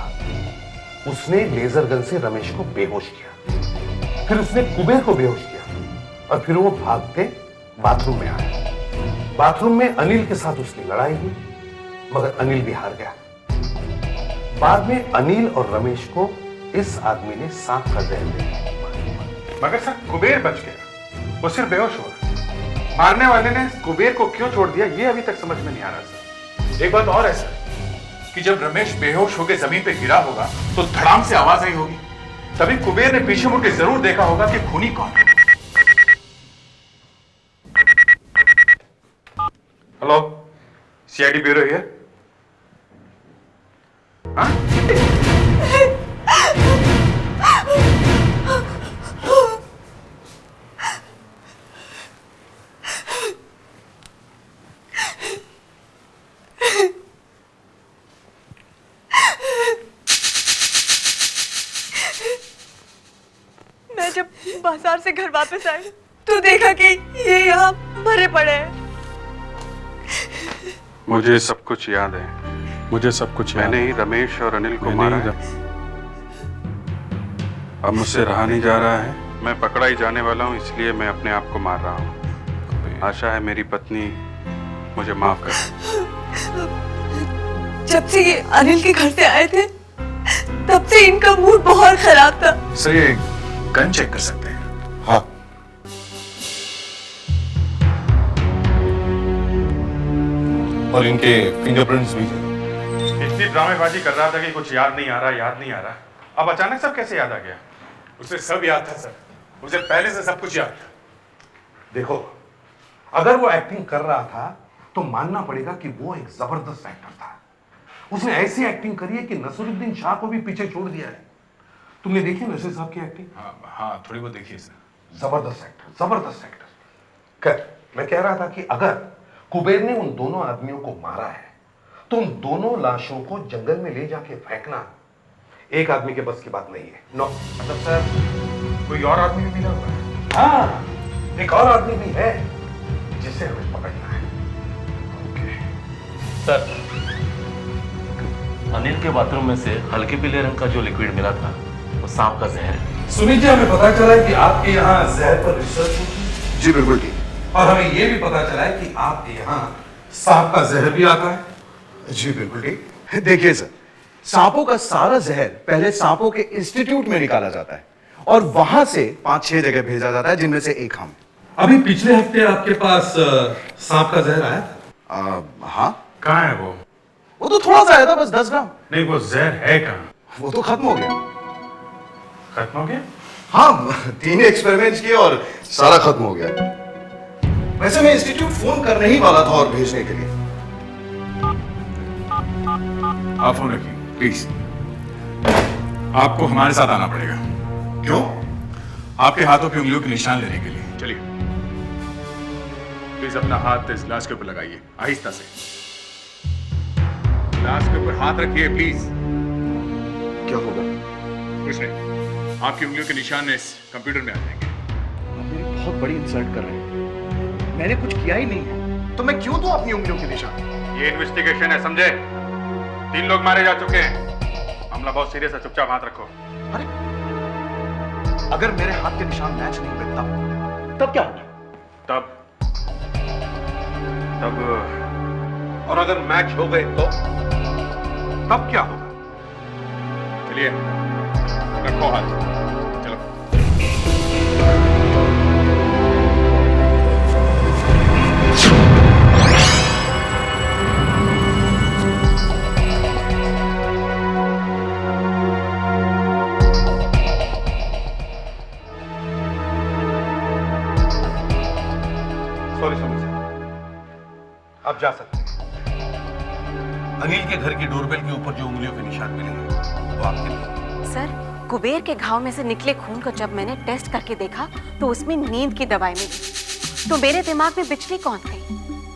उसने लेजर गन से रमेश को बेहोश किया, फिर उसने कुबेर को बेहोश किया और फिर वो भागते बाथरूम में आया। बाथरूम में अनिल के साथ उसकी लड़ाई हुई, मगर अनिल भी हार गया। बाद में अनिल और रमेश को इस आदमी ने सांप का जहर दे दिया। मगर सर, कुबेर बच गया, वो सिर्फ बेहोश हुआ। मारने वाले ने कुबेर को क्यों छोड़ दिया, ये अभी तक समझ में नहीं आ रहा सर। एक बात और है सर, कि जब रमेश बेहोश होकर जमीन पे गिरा होगा तो धड़ाम से आवाज आई होगी, तभी कुबेर ने पीछे मुड़ के जरूर देखा होगा कि खूनी कौन है। Hello, CID bureau here. हाँ? मैं जब बाजार से घर वापस आई तो देखा कि ये यहाँ भरे पड़े हैं। मुझे सब कुछ याद है, मुझे सब कुछ याद मैंने है। ही रमेश और अनिल को मैंने मारा ही है। अब मुझसे रहा नहीं जा रहा है। मैं पकड़ा ही जाने वाला हूँ, इसलिए मैं अपने आप को मार रहा हूँ। आशा है मेरी पत्नी मुझे माफ कर। जब से ये अनिल के घर से आए थे तब से इनका मूड बहुत खराब था। सर ये गन चेक कर सकते हैं? हाँ। और इनके फिंगरप्रिंट्स भी हैं। इतनी ड्रामेबाजी कर रहा था कि कुछ याद नहीं आ रहा। अब अचानक सब कैसे याद आ गया? उसे सब याद था सर, उसे पहले से सब कुछ याद था। देखो, अगर वो एक्टिंग कर रहा था तो मानना पड़ेगा कि वो एक जबरदस्त एक्टर था। उसने ऐसी एक्टिंग करी है कि नसीरुद्दीन शाह को भी पीछे छोड़ दिया है। तुमने देखी नसीर साहब की एक्टिंग? हाँ थोड़ी बहुत देखिए सर। जबरदस्त एक्टर। कर, मैं कह रहा था कि अगर कुबेर ने उन दोनों आदमियों को मारा है तो उन दोनों लाशों को जंगल में ले जाके फेंकना एक आदमी के बस की बात नहीं है। नो, मतलब सर कोई और आदमी भी मिला हुआ है? हाँ, एक और आदमी भी है जिसे हमें पकड़ना है। सर, अनिल के बाथरूम में से हल्के पीले रंग का जो लिक्विड मिला था वो सांप का जहर है। सुमित जी, हमें पता चला है कि आपके यहाँ जहर पर रिसर्च होती है। जी बिल्कुल ठीक। और हमें यह भी पता चला है कि आपके यहाँ सांप का जहर भी आता है। जी बिल्कुल ठीक। देखिए सर, सांपों का सारा जहर पहले सांपों के इंस्टीट्यूट में निकाला जाता है और वहां से 5-6 जगह भेजा जाता है, जिनमें से एक हम। अभी पिछले हफ्ते आपके पास सांप का जहर आया था? हाँ। कहाँ है वो? वो तो थोड़ा सा आया था, बस 10 ग्राम। नहीं, वो जहर है कहाँ? वो तो खत्म हो गया। खत्म हो गया? हाँ, 3 एक्सपेरिमेंट्स किए और सारा खत्म हो गया। वैसे मैं इंस्टीट्यूट फोन करने ही वाला था और भेजने के लिए। आप फोन रखिए प्लीज। आपको हमारे साथ आना पड़ेगा। क्यों? आपके हाथों की उंगलियों के निशान लेने के लिए। चलिए प्लीज अपना हाथ इस ग्लास के ऊपर लगाइए, आहिस्ता से। ग्लास के ऊपर हाथ रखिए प्लीज। क्या होगा? कुछ नहीं, आपकी उंगलियों के निशान इस कंप्यूटर में आ जाएंगे। आप मेरी बहुत बड़ी इंसल्ट कर रहे हैं। मैंने कुछ किया ही नहीं है, तो मैं क्यों दूं अपनी उंगलियों के निशान? ये इन्वेस्टिगेशन है, समझे? 3 लोग मारे जा चुके हैं, मामला बहुत सीरियस है, चुपचाप हाथ रखो। अरे, अगर मेरे हाथ के निशान मैच नहीं हुए तब क्या होगा? तब और अगर मैच हो गए तो तब क्या होगा? चलिए रखो हाथ, चलो। सॉरी सर, आप जा सकते हैं। अनिल के घर की डोरबेल के ऊपर जो उंगलियों के निशान मिले हैं वो आपके लिए। सर, कुबेर के घाव में से निकले खून को जब मैंने टेस्ट करके देखा तो उसमें नींद की दवाई मिली। तो मेरे दिमाग में बिजली कौन गई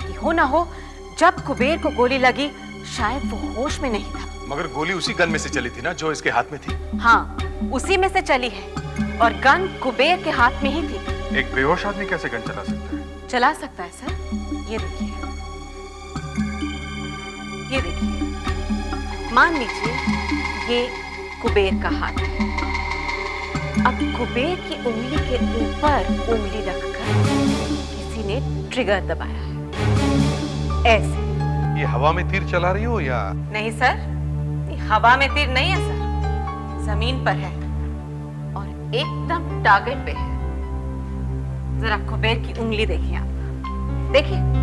कि हो ना हो जब कुबेर को गोली लगी शायद वो होश में नहीं था। मगर गोली उसी गन में से चली थी ना जो इसके हाथ में थी? हाँ, उसी में से चली है और गन कुबेर के हाथ में ही थी। एक बेहोश आदमी कैसे गन चला सकता है? चला सकता है सर, ये देखिए, ये देखिए, मान लीजिए ये कुबेर का हाथ है। अब कुबेर की उंगली के ऊपर उंगली रखकर किसी ने ट्रिगर दबाया है, ऐसे। ये हवा में तीर चला रही हो या? नहीं सर, ये हवा में तीर नहीं है सर, जमीन पर है और एकदम टारगेट पे है। जरा कुबेर की उंगली देखिए आप, देखिए।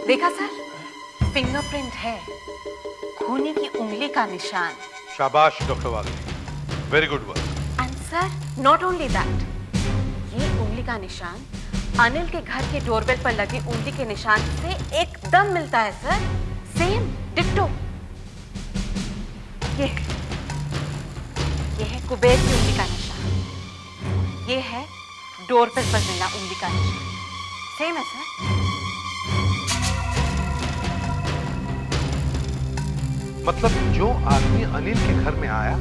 देखा सर, फिंगरप्रिंट है, खूनी की उंगली का निशान। शाबाश doctor Wagle, very good work. And sir, not only that, ये उंगली का निशान अनिल के घर के डोरबेल पर लगी उंगली के निशान से एकदम मिलता है सर, सेम डिट्टो। ये है कुबेर की उंगली का निशान, ये है डोरबेल पर मिला उंगली का निशान, सेम है सर। मतलब जो आदमी अनिल के घर में आया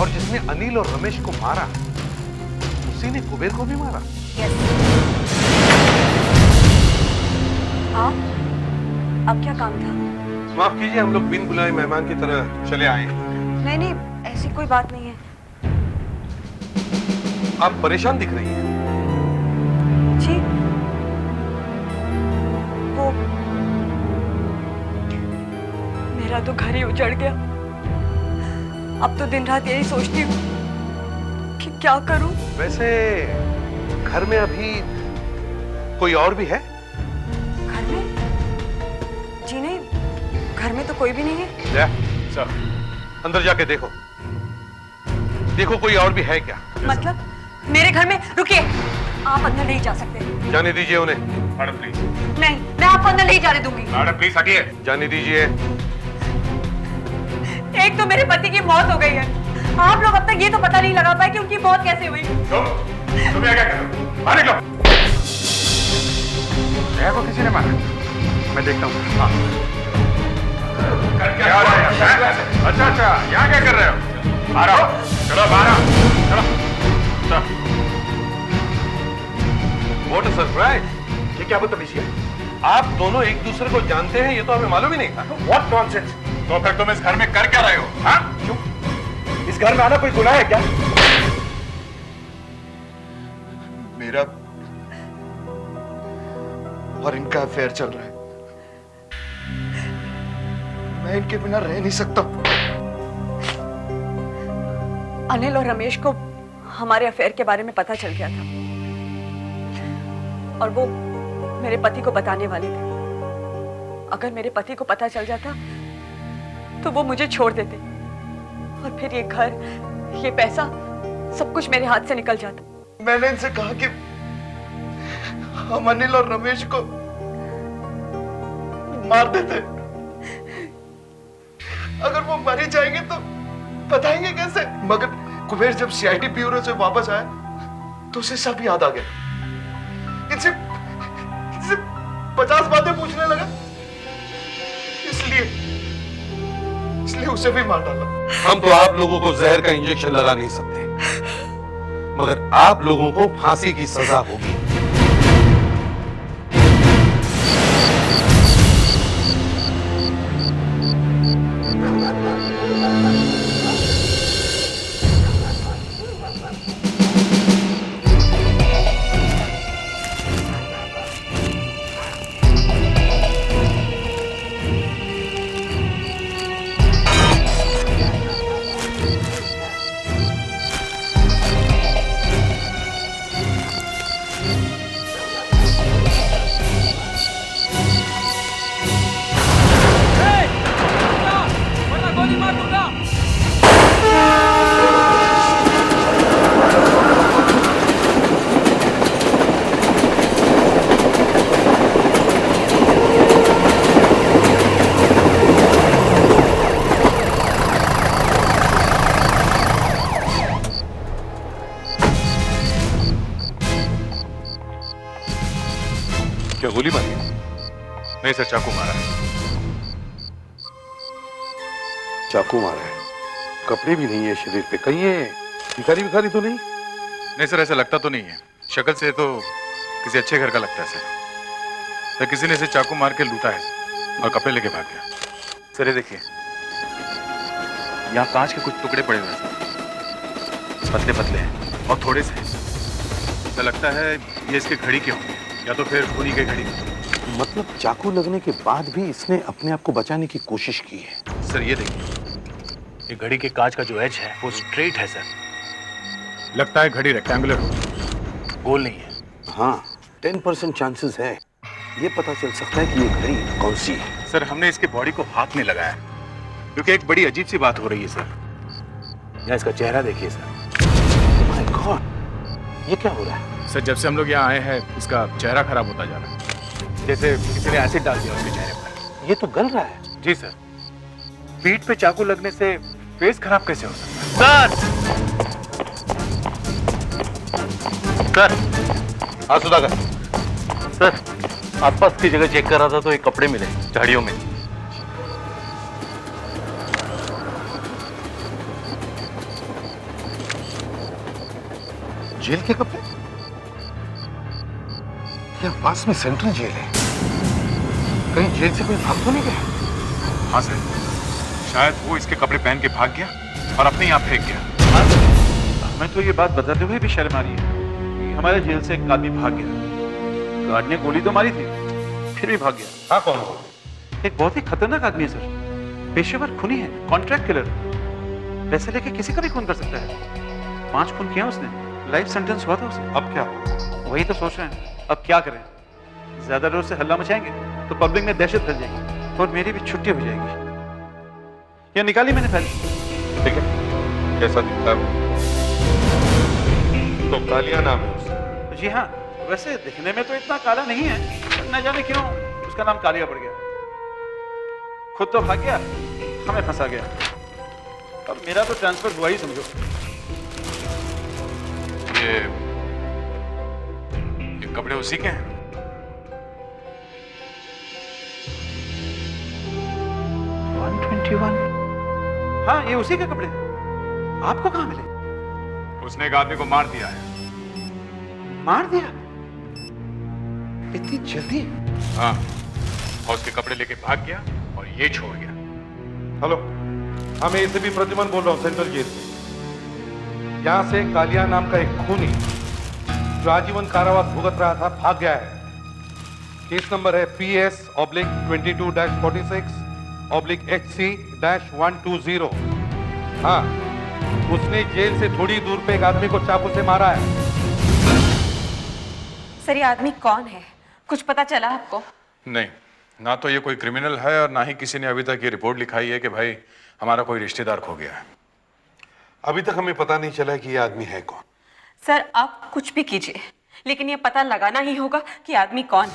और जिसने अनिल और रमेश को मारा, उसी ने कुबेर को भी मारा। अब क्या काम था? माफ कीजिए, हम लोग बिन बुलाए मेहमान की तरह चले आए। नहीं नहीं, ऐसी कोई बात नहीं है। आप परेशान दिख रही हैं। जी, वो मेरा तो घर ही उजड़ गया। अब तो दिन रात यही सोचती हूँ कि क्या करूं। वैसे घर में अभी कोई और भी है? घर में? जी नहीं, घर में तो कोई भी नहीं है। ले, सर, अंदर जाके देखो, देखो कोई और भी है क्या। मतलब मेरे घर में? रुकिए, आप अंदर नहीं जा सकते। जाने दीजिए उन्हें। Madam please. नहीं, मैं आपको अंदर नहीं जाने दूंगी। मैडम प्लीज हटिए। जाने दीजिए। एक तो मेरे पति की मौत हो गई है, आप लोग अब तक ये तो पता नहीं लगा पाए कि उनकी मौत कैसे हुई। तुम क्या कर रहे हो? बाहर निकलो। जया को किसी ने मारा? मैं देखता हूँ। हाँ। क्या हो रहा है? अच्छा अच्छा, यहाँ क्या कर रहे हो? आ रहा हो। चलो बाहर आओ। चलो। What a surprise! ये क्या बदतमीजी है? आप दोनों एक दूसरे को जानते हैं, ये तो हमें मालूम ही नहीं था। What nonsense! तो फिर तुम इस घर में कर क्या रहे हो? हाँ? क्यों? इस घर में आना कोई गुनाह है क्या? मेरा और इनका अफेयर चल रहा है। मैं इनके बिना रह नहीं सकता। अनिल और रमेश को हमारे अफेयर के बारे में पता चल गया था और वो मेरे पति को बताने वाले थे। अगर मेरे पति को पता चल जाता तो वो मुझे छोड़ देते और फिर ये घर, ये पैसा, सब कुछ मेरे हाथ से निकल जाता। मैंने इनसे कहा कि हम अनिल और रमेश को मार देते। अगर वो मर ही जाएंगे तो बताएंगे कैसे? मगर कुबेर जब सीआईडी ब्यूरो से वापस आया तो उसे सब याद आ गया। इनसे 50 बातें पूछने लगा, इसलिए उसे भी मार डाला। हम तो आप लोगों को जहर का इंजेक्शन लगा नहीं सकते, मगर आप लोगों को फांसी की सजा होगी। क्या गोली मारी? नहीं सर, चाकू मारा है। चाकू मारा है? कपड़े भी नहीं है शरीर पे, कहीं ये भिखारी विखारी तो नहीं? नहीं सर, ऐसा लगता तो नहीं है। शक्ल से तो किसी अच्छे घर का लगता है सर। तो किसी ने इसे चाकू मार के लूटा है और कपड़े लेके भाग गया। सर ये देखिए, यहाँ कांच के कुछ टुकड़े पड़े हुए हैं, पतले पतले हैं और थोड़े से। ऐसा लगता है ये इसके घड़ी के होंगे या तो फिर खूनी के घड़ी। मतलब चाकू लगने के बाद भी इसने अपने आप को बचाने की कोशिश की है। सर ये देखिए, ये घड़ी के कांच का जो एज है वो स्ट्रेट है सर। लगता है घड़ी रेक्टेंगुलर हो, गोल नहीं है। हाँ, 10% चांसेस है। ये पता चल सकता है कि ये घड़ी कौन सी है। सर हमने इसके बॉडी को हाथ में लगाया क्योंकि एक बड़ी अजीब सी बात हो रही है सर। यहाँ इसका चेहरा देखिए सर। माय गॉड, ये क्या हो रहा है? सर जब से हम लोग यहाँ आए हैं इसका चेहरा खराब होता जा रहा है, जैसे किसी ने एसिड डाल दिया उसके चेहरे पर। ये तो गल रहा है। जी सर। पीठ पे चाकू लगने से फेस खराब कैसे हो सकता है? सर! हाँ सुधाकर। सर आसपास की जगह चेक कर रहा था तो एक कपड़े मिले झाड़ियों में। जेल के कपड़े? क्या पास में सेंट्रल जेल है? कहीं जेल से कोई भाग तो नहीं गया? हाँ सर, शायद वो इसके कपड़े पहन के भाग गया और अपने यहाँ फेंक गया। हमें तो ये बात बताते हुए भी शर्म आ रही है कि हमारे जेल से एक आदमी भाग गया। गार्ड ने गोली तो मारी थी, फिर भी भाग गया। हाँ, कौन हो? एक बहुत ही खतरनाक आदमी है सर, पेशेवर खूनी है, कॉन्ट्रैक्ट किलर। पैसे लेके किसी का भी खून कर सकता है। 5 खून किया उसने, लाइफ सेंटेंस हुआ था उसे। अब क्या होगा? वही तो सोच रहे हैं, अब क्या करें। ज्यादा जोर से हल्ला मचाएंगे तो पब्लिक में दहशत फैल जाएगी और मेरी भी छुट्टी हो जाएगी। ये निकाली मैंने फाइल। ठीक है, कैसा दिखता है? तो कालिया नाम है उसका? जी हाँ, वैसे दिखने में तो इतना काला नहीं है, न जाने क्यों उसका नाम कालिया पड़ गया। खुद तो भाग गया, हमें फंसा गया। अब मेरा तो ट्रांसफर हुआ ही समझो। ये कपड़े उसी के हैं? हाँ, ये उसी के कपड़े। आपको कहाँ मिले? उसने एक आदमी को मार दिया है। मार दिया? इतनी जल्दी? हाँ, और उसके कपड़े लेके भाग गया और ये छोड़ गया। हेलो, हाँ, मैं एसीपी प्रद्युमन बोल रहा हूँ सेंट्रल जेल से। यहाँ से कालिया नाम का एक खूनी जो आजीवन कारावास भुगत रहा था भाग गया है। केस नंबर है PS/22-46/HC-120। हाँ, उसने जेल से थोड़ी दूर पे एक आदमी को चाकू से मारा है। सर, ये आदमी कौन है? कुछ पता चला आपको? नहीं, ना तो ये कोई क्रिमिनल है और ना ही किसी ने अभी तक ये रिपोर्ट लिखाई है कि भाई हमारा कोई रिश्तेदार खो गया है। अभी तक हमें पता नहीं चला कि ये आदमी है कौन। सर, आप कुछ भी कीजिए, लेकिन ये पता लगाना ही होगा कि आदमी कौन है।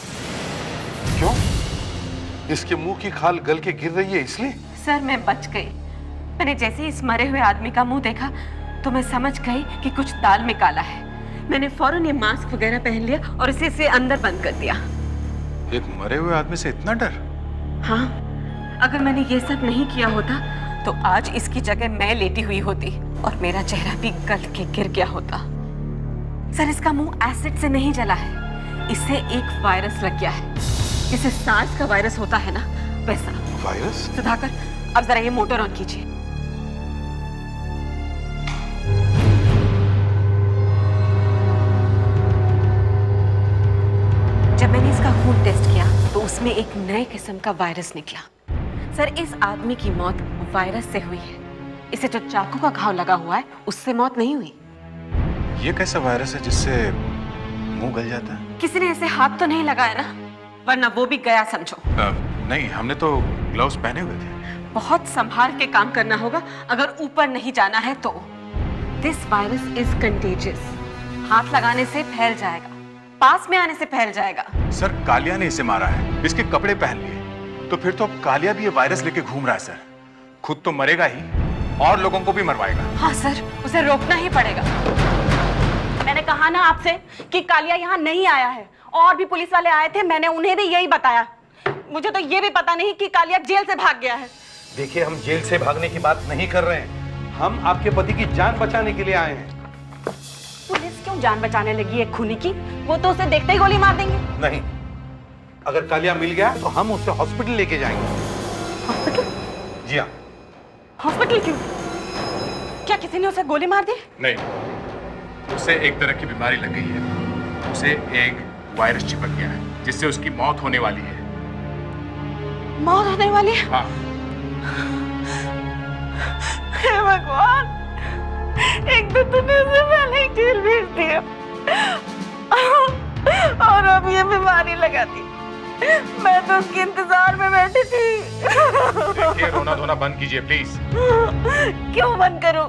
क्यों? इसके मुंह की खाल गल के गिर रही है इसलिए? सर, मैं बच गई। मैंने जैसे ही इस मरे हुए आदमी का मुंह देखा तो मैं समझ गई कि कुछ दाल में काला है। मैंने फौरन ये मास्क वगैरह पहन लिया और इसे अंदर बंद कर दिया। एक मरे हुए आदमी से इतना डर? हाँ, अगर मैंने ये सब नहीं किया होता तो आज इसकी जगह मैं लेटी हुई होती और मेरा चेहरा भी गल के गिर गया होता। सर, इसका मुंह एसिड से नहीं जला है, इससे एक वायरस लग गया है। जैसे सार्स का वायरस होता है ना, वैसा वायरस। सुधाकर, अब जरा ये मोटर ऑन कीजिए। जब मैंने इसका खून टेस्ट किया तो उसमें एक नए किस्म का वायरस निकला। सर, इस आदमी की मौत वायरस से हुई है। इसे जो चाकू का घाव लगा हुआ है उससे मौत नहीं हुई। ये कैसा वायरस है जिससे मुंह गल जाता है? किसी ने ऐसे हाथ तो नहीं लगाया ना, वरना वो भी गया समझो। नहीं, हमने तो ग्लव्स पहने हुए थे। बहुत संभाल के काम करना होगा अगर ऊपर नहीं जाना है तो। This virus is contagious. हाथ लगाने से फैल जाएगा, पास में आने से फैल जाएगा। सर, कालिया ने इसे मारा है, इसके कपड़े पहन लिए, तो फिर तो कालिया भी ये वायरस लेके घूम रहा है सर। खुद तो मरेगा ही और लोगों को भी मरवाएगा। हाँ सर, उसे रोकना ही पड़ेगा। मैंने कहा ना आपसे कि कालिया यहाँ नहीं आया है, और भी पुलिस वाले आए थे, मैंने उन्हें भी यही बताया। मुझे तो ये भी पता नहीं कि कालिया जेल से भाग गया है। देखिए, हम जेल से भागने की बात नहीं कर रहे हैं, हम आपके पति की जान बचाने के लिए आए हैं। पुलिस क्यों जान बचाने लगी है खूनी की? वो तो उसे देखते ही गोली मार देंगे। नहीं, अगर कालिया मिल गया तो हम उसे हॉस्पिटल लेके जाएंगे। हॉस्पिटल? जी हाँ। हॉस्पिटल क्यों? क्या किसी ने उसे गोली मार दी? नहीं, उसे एक तरह की बीमारी लग गई है। उसे एक वायरस चिपक गया है जिससे उसकी मौत होने वाली है। मौत होने वाली है? हाँ। हे भगवान, एक तो तूने उसे पहले ही जेल भेज दिया और अब ये बीमारी लगा दी। मैं तो उसके इंतजार में बैठी थी। देखिए, रोना धोना बंद कीजिए प्लीज। क्यों बंद करूं?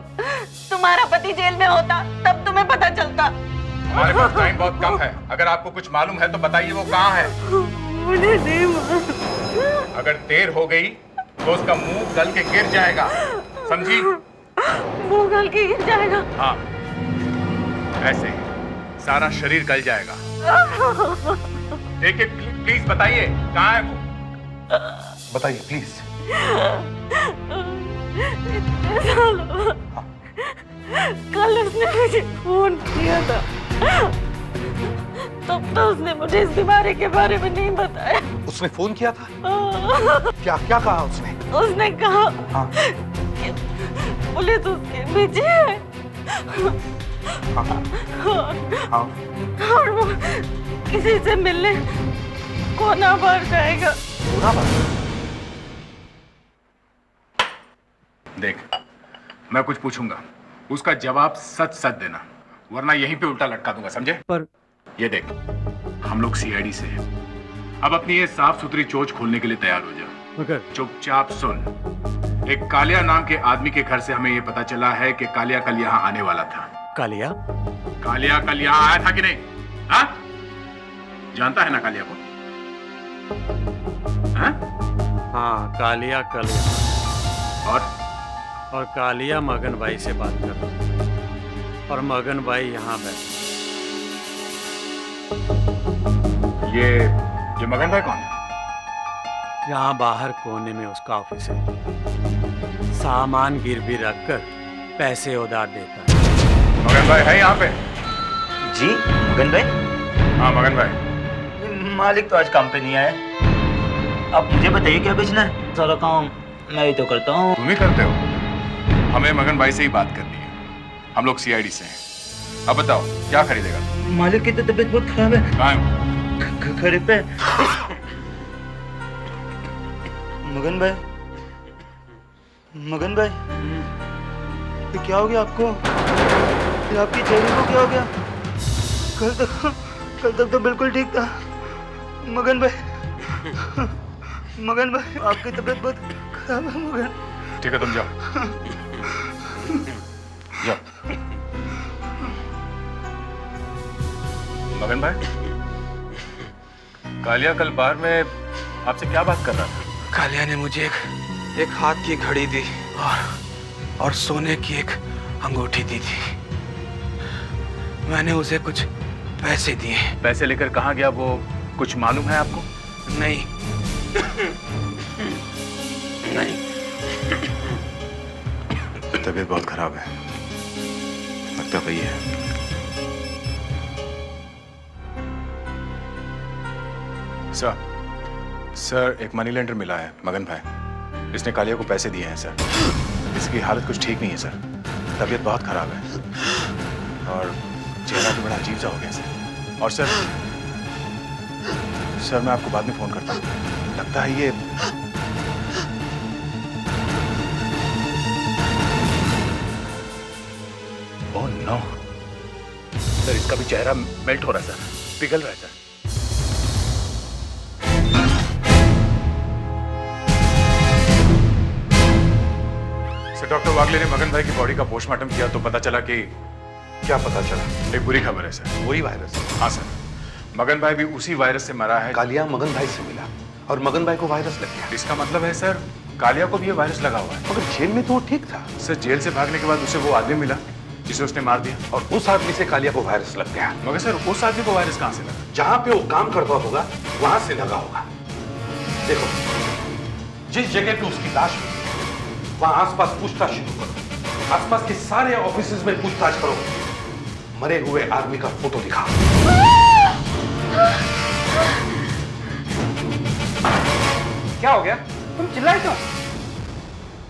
तुम्हारा पति जेल में होता तब तुम्हें पता चलता। हमारे पास टाइम बहुत कम है, अगर आपको कुछ मालूम है तो बताइए वो कहाँ है। मुझे नहीं मालूम। अगर देर हो गई तो उसका मुंह गल के गिर जाएगा, समझी? मुंह गल के गिर जाएगा? हाँ, ऐसे ही सारा शरीर गल जाएगा। एक एक प्लीज बताइए कहाँ है वो? बताइए प्लीज। कल उसने मुझे फोन किया था, तब तो उसने मुझे इस बीमारी के बारे में नहीं बताया। उसने फोन किया था? क्या क्या कहा उसने? उसने कहा कि पुलिस उसके पीछे है और वो किसी से मिलने कोना बार जाएगा। कोना बार? देख, मैं कुछ पूछूंगा, उसका जवाब सच सच देना, वरना यहीं पे उल्टा लटका दूंगा, समझे? पर ये देख, हम लोग सीआईडी से हैं। अब अपनी ये साफ सुथरी चोंच खोलने के लिए तैयार हो जा। मगर चुपचाप सुन। एक कालिया नाम के आदमी के घर से हमें ये पता चला है कि कालिया कल यहाँ आने वाला था। कालिया? कालिया कल यहाँ आया था कि नहीं? हाँ? जानता है ना कालिया को? हाँ? हाँ, कालिया और कालिया मगन भाई से बात कर रहा हूं। और मगन भाई यहाँ बैठे। ये मगन भाई कौन है? यहाँ बाहर कोने में उसका ऑफिस है। सामान गिरवी रखकर पैसे उधार देता है। मगन भाई है यहाँ पे? जी मगन भाई? हाँ मगन भाई। मालिक तो आज काम पे नहीं आया। आप मुझे बताइए क्या बेचना है? सारा काम मैं ही तो करता हूँ। तुम ही करते हो? हमें मगन भाई से ही बात करनी है। हम लोग सीआईडी से हैं। अब बताओ क्या खरीदेगा? मालिक की तो तबीयत बहुत खराब है। कहाँ है? घर पे। मगन भाई, मगन भाई, ये क्या हो गया आपको? ये आपकी चेहरे को क्या हो गया? कल तक तो बिल्कुल ठीक था। मगन भाई, मगन भाई, आपकी तबीयत बहुत खराब है मगन। ठीक है, तुम जाओ। जाओ। मगन भाई, कालिया कल बार में आपसे क्या बात कर रहा था? कालिया ने मुझे एक हाथ की घड़ी दी और सोने की एक अंगूठी दी थी। मैंने उसे कुछ पैसे दिए। पैसे लेकर कहाँ गया वो कुछ मालूम है आपको? नहीं नहीं। तबीयत बहुत खराब है, लगता वही है। सर, एक मनी लेंडर मिला है, मगन भाई। इसने कालिया को पैसे दिए हैं सर। इसकी हालत कुछ ठीक नहीं है सर, तबीयत बहुत खराब है और चेहरा भी बड़ा अजीब सा हो गया सर। और सर मैं आपको बाद में फोन करता हूँ। लगता है ये ओह नो सर, इसका भी चेहरा मेल्ट हो रहा है सर, पिघल रहा है सर। डॉक्टर वागले ने मगन भाई की बॉडी का पोस्टमार्टम किया तो पता चला कि क्या पता चला? एक बुरी खबर है सर। वही वायरस? हाँ सर, मगन भाई भी उसी वायरस से मरा है। कालिया मगन भाई से मिला और मगन भाई को वायरस लग गया। इसका मतलब है सर कालिया को भी ये वायरस लगा हुआ है। मगर जेल में तो वो ठीक था। सर जेल से भागने के बाद उसे वो आदमी मिला जिसे उसने मार दिया और उस आदमी से कालिया को वायरस लग गया। मगर सर उस आदमी को वायरस कहाँ से लगा? जहां पे वो काम करता होगा वहां से लगा होगा। देखो, जिस जगह पे उसकी लाश हुई वहां आसपास पूछताछ शुरू करो। आसपास के सारे ऑफिसेज में पूछताछ करो। मरे हुए आदमी का फोटो दिखाओ। क्या हो गया? तुम चिल्लाए क्यों?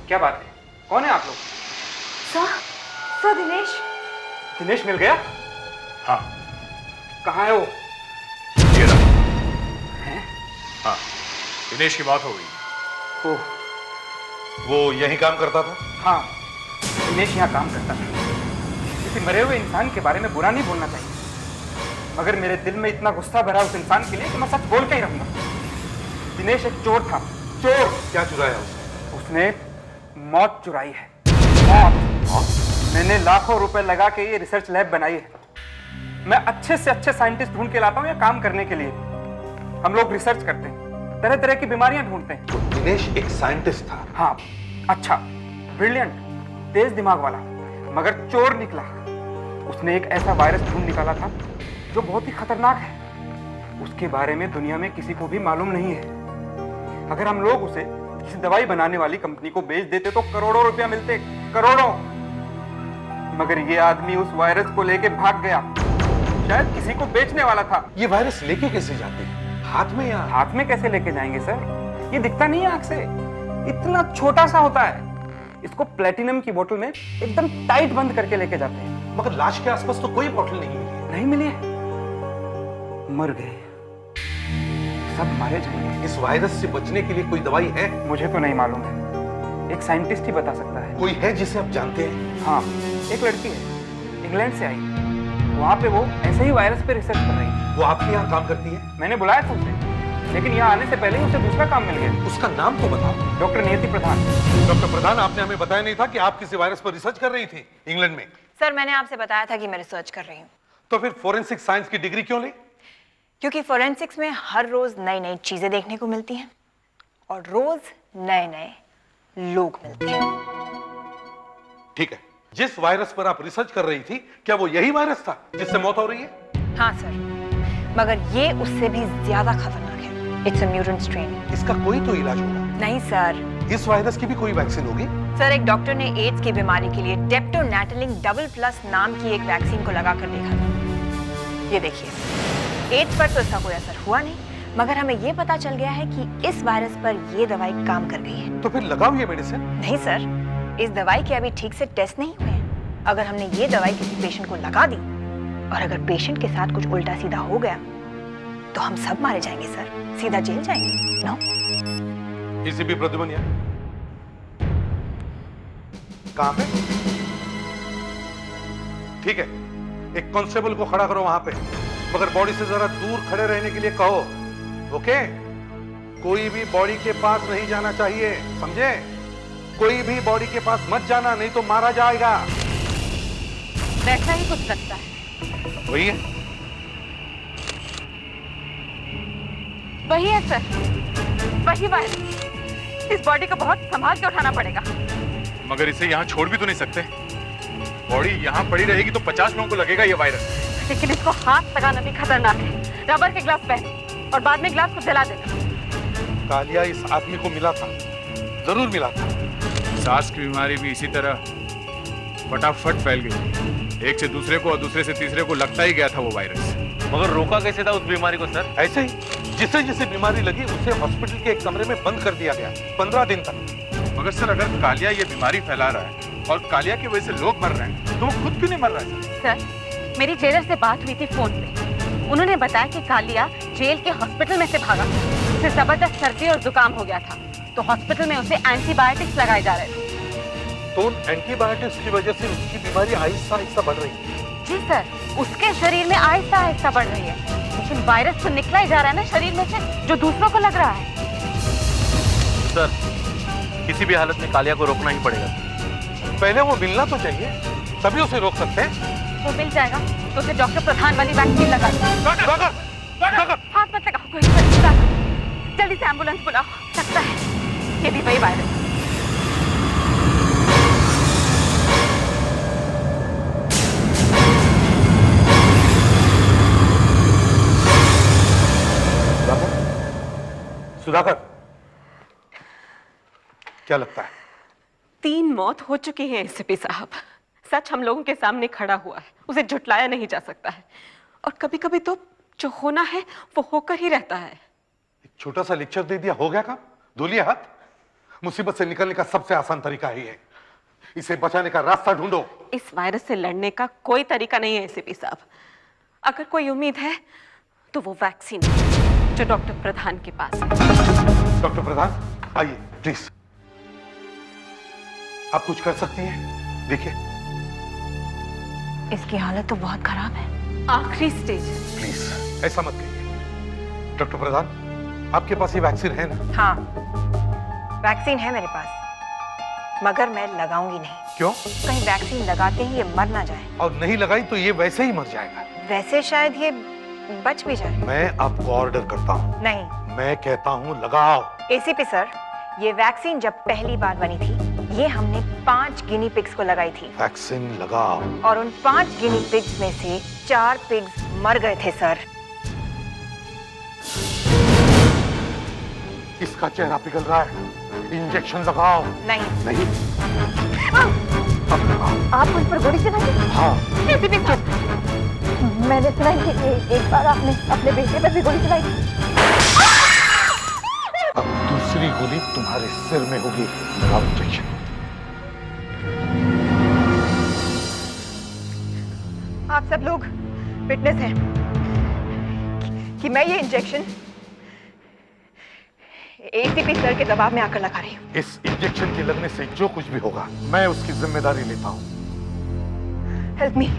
क्या बात है? कौन है आप लोग? सर दिनेश। दिनेश मिल गया? हाँ। कहाँ है वो? ये रहा। हाँ, दिनेश की बात हो गई। ओह, वो यहीं काम करता था? हाँ, दिनेश यहाँ काम करता था। किसी मरे हुए इंसान के बारे में बुरा नहीं बोलना चाहिए, मगर मेरे दिल में इतना गुस्सा भरा उस इंसान के लिए कि मैं सच बोल के ही रहूंगा। दिनेश एक चोर था। चोर। क्या चुराया उसने? मौत चुराई है। मौत। मैंने लाखों रुपए लगा के ये रिसर्च लैब बनाई है। मैं अच्छे से अच्छे साइंटिस्ट ढूंढ के लाता हूँ यहाँ काम करने के लिए। हम लोग रिसर्च करते हैं, तरह तरह की बीमारियां ढूंढते हैं। तो दिनेश एक साइंटिस्ट था? हाँ, अच्छा, ब्रिलियंट, तेज दिमाग वाला, मगर चोर निकला। उसने एक ऐसा वायरस ढूंढ निकाला था जो बहुत ही खतरनाक है। उसके बारे में दुनिया में किसी को भी मालूम नहीं है। अगर हम लोग उसे किसी दवाई बनाने वाली कंपनी को बेच देते तो करोड़ों रुपया मिलते, करोड़ों। मगर ये आदमी उस वायरस को लेके भाग गया। शायद किसी को बेचने वाला था। ये वायरस लेके कैसे जाते हैं? हाथ में या हाथ में कैसे लेके जाएंगे सर? ये दिखता नहीं है आंख से, इतना छोटा सा होता है। इसको प्लेटिनम की बोतल में एकदम टाइट बंद करके लेके जाते हैं। मगर लाश के आसपास तो कोई बोतल नहीं मिली है। नहीं मिली है, मर गए, सब मारे जाएंगे। इस वायरस से बचने के लिए कोई दवाई है? मुझे तो नहीं मालूम है, एक साइंटिस्ट ही बता सकता है। कोई है जिसे आप जानते हैं? हाँ, एक लड़की है, इंग्लैंड से आई। वहाँ पे वो ऐसे ही वायरस पे रिसर्च कर रही है। वो आपके यहाँ काम करती है? मैंने बुलाया था उसे, लेकिन यहाँ आने से पहले ही उसे दूसरा काम मिल गया। उसका नाम तो बताओ। डॉक्टर नियति प्रधान। डॉक्टर प्रधान, आपने हमें बताया नहीं था कि आप किसी वायरस पर रिसर्च कर रही थी इंग्लैंड में? सर, मैंने आपसे बताया था कि मैं रिसर्च कर रही हूँ। तो फिर फोरेंसिक साइंस की डिग्री क्यों ली? क्योंकि फोरेंसिक्स में हर रोज नई नई चीजें देखने को मिलती हैं और रोज नए नए लोग मिलते हैं। ठीक है, जिस वायरस पर आप रिसर्च कर रही थी, क्या वो यही वायरस था जिससे मौत हो रही है? हाँ सर, मगर ये उससे भी ज्यादा खतरनाक है। It's a mutant strain. इसका कोई तो इलाज होगा। नहीं सर। इस वायरस की भी कोई वैक्सीन होगी? सर, एक डॉक्टर ने एड्स की बीमारी के लिए डेप्टोनैटलिंग डबल प्लस नाम की एक वैक्सीन को लगाकर देखा था। ये देखिए, एड्स पर तो इसका कोई असर हुआ नहीं, मगर हमें ये पता चल गया है कि इस वायरस पर ये दवाई काम कर गई है। तो फिर लगाओ ये मेडिसिन। नहीं सर, इस दवाई के अभी ठीक से टेस्ट नहीं हुए हैं। अगर हमने ये दवाई किसी पेशेंट को लगा दी और अगर पेशेंट के साथ कुछ उल्टा सीधा हो गया तो हम सब मारे जाएंगे सर, सीधा जेल जाएंगे। नो? ECP प्रद्युमन कहाँ पे? ठीक है, एक कांस्टेबल को खड़ा करो वहां पे, मगर बॉडी से जरा दूर खड़े रहने के लिए कहो। ओके? कोई भी बॉडी के पास नहीं जाना चाहिए, समझे? कोई भी बॉडी के पास मत जाना, नहीं तो मारा जाएगा। वैसा ही कुछ लगता है। वही है? वही है सर, वही वायरस। इस बॉडी को बहुत संभाल के उठाना पड़ेगा। मगर इसे यहाँ छोड़ भी तो नहीं सकते। बॉडी यहाँ पड़ी रहेगी तो 50 लोगों को लगेगा ये वायरस। लेकिन इसको हाथ लगाना भी खतरनाक है। रबर के ग्लव्स पहने और बाद में ग्लव्स को जला देना। कालिया इस आदमी को मिला था, जरूर मिला था। सांस की बीमारी भी इसी तरह फटाफट फैल गई। एक से दूसरे को और दूसरे से तीसरे को लगता ही गया था वो वायरस। मगर रोका कैसे था उस बीमारी को सर? ऐसे ही, जिसे जिसे बीमारी लगी उसे हॉस्पिटल के एक कमरे में बंद कर दिया गया 15 दिन तक। मगर सर, अगर कालिया ये बीमारी फैला रहा है और कालिया की वजह से लोग मर रहे हैं तो वो खुद क्यों नहीं मर रहा है? सर, मेरी जेलर से बात हुई थी फोन पे। उन्होंने बताया कि कालिया जेल के हॉस्पिटल में से भागा। उसे जबरदस्त सर्दी और जुकाम हो गया था, तो हॉस्पिटल में उसे एंटीबायोटिक्स लगाए जा रहे थे। तो एंटीबायोटिक्स की वजह से उसकी बीमारी आहिस्ता आहिस्ता बढ़ रही है? जी सर, उसके शरीर में आहिस्ता आहिस्ता बढ़ रही है, लेकिन वायरस तो निकला ही जा रहा है ना शरीर में से, जो दूसरों को लग रहा है। सर, किसी भी हालत में कालिया को रोकना ही पड़ेगा। पहले वो मिलना तो चाहिए, तभी उसे रोक सकते हैं। वो मिल जाएगा तो उसे डॉक्टर प्रधान वाली वैक्सीन लगा दो। हाथ मत लगाओ, कोई जल्दी से एम्बुलेंस बुलाओ। लगता है ये भी वही वायरस। सुधाकर, क्या लगता है? 3 मौत हो चुकी है एसपी साहब। सच हम लोगों के सामने खड़ा हुआ है, उसे झुटलाया नहीं जा सकता है। और कभी कभी तो जो होना है वो होकर ही रहता है। एक छोटा सा लेक्चर दे दिया, हो गया काम? धो लिया हाथ? मुसीबत से निकलने का सबसे आसान तरीका है ये। इसे बचाने का रास्ता ढूंढो। इस वायरस से लड़ने का कोई तरीका नहीं है एसपी साहब। अगर कोई उम्मीद है तो वो वैक्सीन जो डॉक्टर प्रधान के पास है। डॉक्टर प्रधान, आइए प्लीज। आप कुछ कर सकती हैं? देखिए, इसकी हालत तो बहुत खराब है, आखिरी स्टेज। प्लीज ऐसा मत कहिए। डॉक्टर प्रधान, आपके पास ये वैक्सीन है ना? हाँ, वैक्सीन है मेरे पास, मगर मैं लगाऊंगी नहीं। क्यों? कहीं वैक्सीन लगाते ही ये मर ना जाए। और नहीं लगाई तो ये वैसे ही मर जाएगा। वैसे शायद ये बच भी जाए। मैं आपको ऑर्डर करता हूँ। नहीं, मैं कहता हूँ लगाओ। एसीपी सर, ये वैक्सीन जब पहली बार बनी थी, ये हमने 5 गिनी पिग्स को लगाई थी। वैक्सीन लगाओ। और उन 5 गिनी पिग्स में से 4 पिग्स मर गए थे सर। किसका चेहरा पिघल रहा है? इंजेक्शन लगाओ। नहीं नहीं। आप उन पर गोली चलाएंगे? हाँ। मैंने सुना है कि एक बार आपने अपने बेटे पर भी गोली चलाई। अब दूसरी गोली तुम्हारे सिर में होगी। लगाओ इंजेक्शन। आप सब लोग विटनेस हैं कि मैं ये इंजेक्शन एसीपी सर के दबाव में आकर लगा रही हूँ। इस इंजेक्शन के लगने से जो कुछ भी होगा मैं उसकी जिम्मेदारी लेता हूँ। Help me.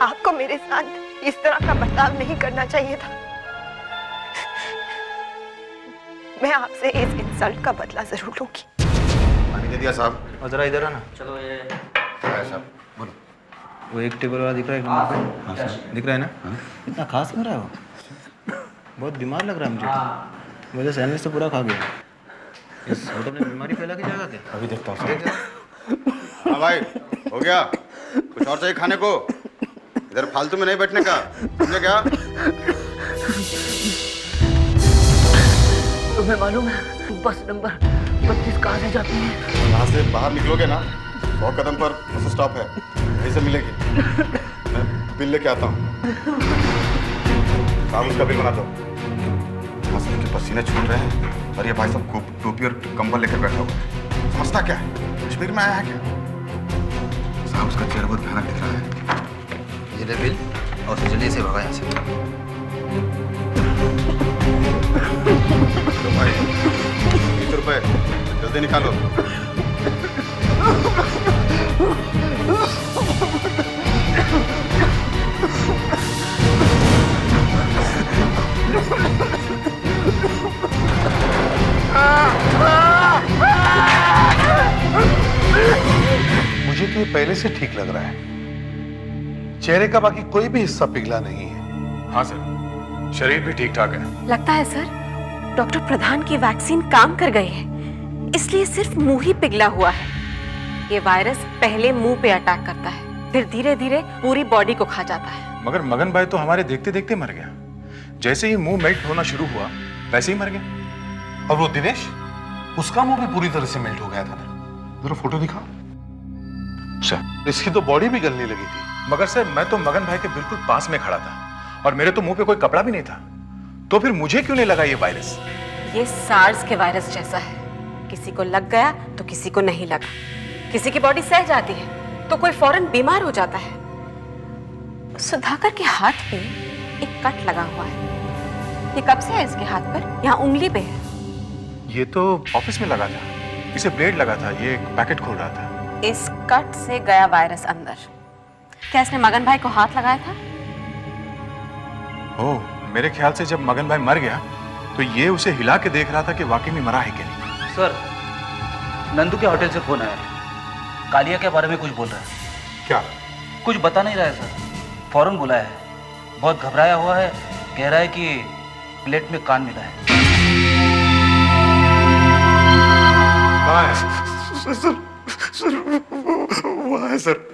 आपको मेरे साथ इस तरह का बर्ताव नहीं करना चाहिए था। मैं आपसे इस इंसल्ट का बदला जरूर लूंगी। पानी दे दिया साहब। और जरा इधर आना। चलो ये साहब बोलो। वो एक टेबल वाला दिख रहा है एक नंबर पे? हाँ सर दिख रहा है ना? हाँ। इतना खास क्यों रहा है वो? बहुत बीमार लग रहा है मुझे तो। मुझे सैंडविच तो पूरा खा गया। इस होटल में बीमारी फैला के जाएगा क्या? अभी देखता हूँ। हाँ भाई हो गया। कुछ और चाहिए खाने को? इधर फालतू में नहीं बैठने का, समझे क्या? तुम्हें मालूम है बस नंबर 32 कहाँ से जाती है? यहाँ से बाहर निकलोगे ना 100 कदम पर बस स्टॉप है, वहीं से मिलेगी। मैं बिल लेके आता हूँ। साहब उसका बिल बना दो। मौसम के पसीने छूट रहे हैं और ये भाई साहब टोपी और कंबल लेकर बैठा हुआ है। समझता क्या है? कश्मीर में आया है क्या? साहब उसका चेहरा बहुत भयानक दिख रहा है। ये ले बिल और जल्दी से भगा यहाँ से। तो भाई 20 रुपए जल्दी निकालो। मुझे तो ये पहले से ठीक लग रहा है। चेहरे का बाकी कोई भी हिस्सा पिघला नहीं है। हाँ सर, शरीर भी ठीक ठाक है। लगता है सर डॉक्टर प्रधान की वैक्सीन काम कर गई है, इसलिए सिर्फ मुंह ही पिघला हुआ है। ये वायरस पहले मुंह पे अटैक करता है, फिर धीरे धीरे पूरी बॉडी को खा जाता है। मगर मगन भाई तो हमारे देखते देखते मर गया। जैसे ही मुंह मेल्ट होना शुरू हुआ वैसे ही मर गया। और वो दिनेश, उसका मुंह भी पूरी तरह से मेल्ट हो गया था ना। जरा फोटो दिखाओ। सर इसकी तो बॉडी भी गलने लगी थी। मगर सर मैं तो मगन भाई के बिल्कुल पास में खड़ा था और मेरे तो मुंह पे कोई कपड़ा भी नहीं था, तो फिर मुझे क्यों नहीं लगा ये वायरस? ये सार्स के वायरस जैसा है, किसी को लग गया तो किसी को नहीं लगा। किसी की बॉडी सह जाती है तो कोई फौरन बीमार हो जाता है। सुधाकर के हाथ पे एक कट लगा हुआ है। ये कब से है इसके हाथ पर? यहाँ उंगली पे है। ये तो ऑफिस में लगा था, इसे ब्लेड लगा था, ये एक पैकेट खोल रहा था। इस कट से गया वायरस अंदर। क्या इसने मगन भाई को हाथ लगाया था? ओह, मेरे ख्याल से जब मगन भाई मर गया तो ये उसे हिला के देख रहा था कि वाकई में मरा है कि नहीं। सर नंदू के होटल से फोन आया, कालिया के बारे में कुछ बोल रहा है। क्या? कुछ बता नहीं रहा है सर, फौरन बुलाया है। बहुत घबराया हुआ है, कह रहा है कि प्लेट में कान मिला है। कहाँ है? सर वहाँ है सर।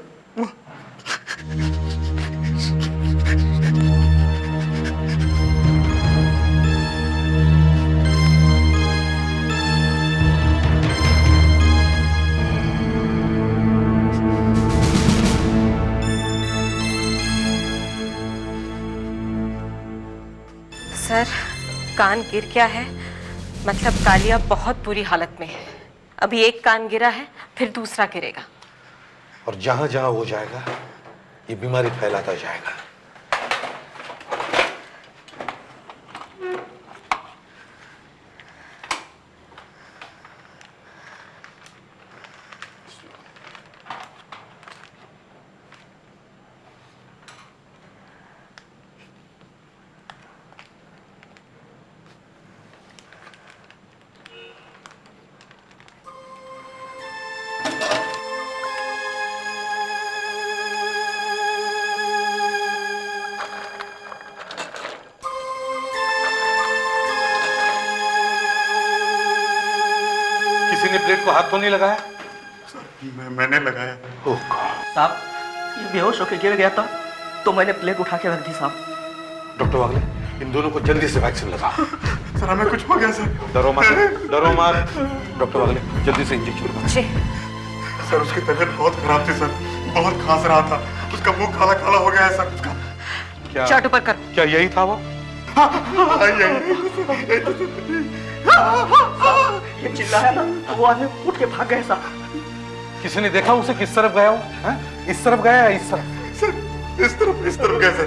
सर कान गिर गया है, मतलब कालिया बहुत बुरी हालत में है। अभी एक कान गिरा है, फिर दूसरा गिरेगा। और जहां जहां वो जाएगा ये बीमारी फैलाता जाएगा। इसको हाथ तो नहीं लगाया? मैंने लगाया। साहब ये बेहोश होकर गिर गया था तो मैंने प्लेट उठा के रख दी साहब। डॉक्टर वागले, इन दोनों को जल्दी से वैक्सीन लगा। सर हमें कुछ हो गया सर। डरो मत, डरो मत। डॉक्टर वागले, जल्दी से इंजेक्शन लगा। सर उसकी तबीयत बहुत खराब थी सर, बहुत खांस रहा था, उसका मुंह काला काला हो गया है सर। उसका क्या शर्ट ऊपर कर। क्या यही था वो? ये चिल्लाया ना, वो आदमी उठ के भाग गए साहब। किसी ने देखा उसे किस तरफ गया हो? इस तरफ गया या इस तरफ? सर इस तरफ गया सर।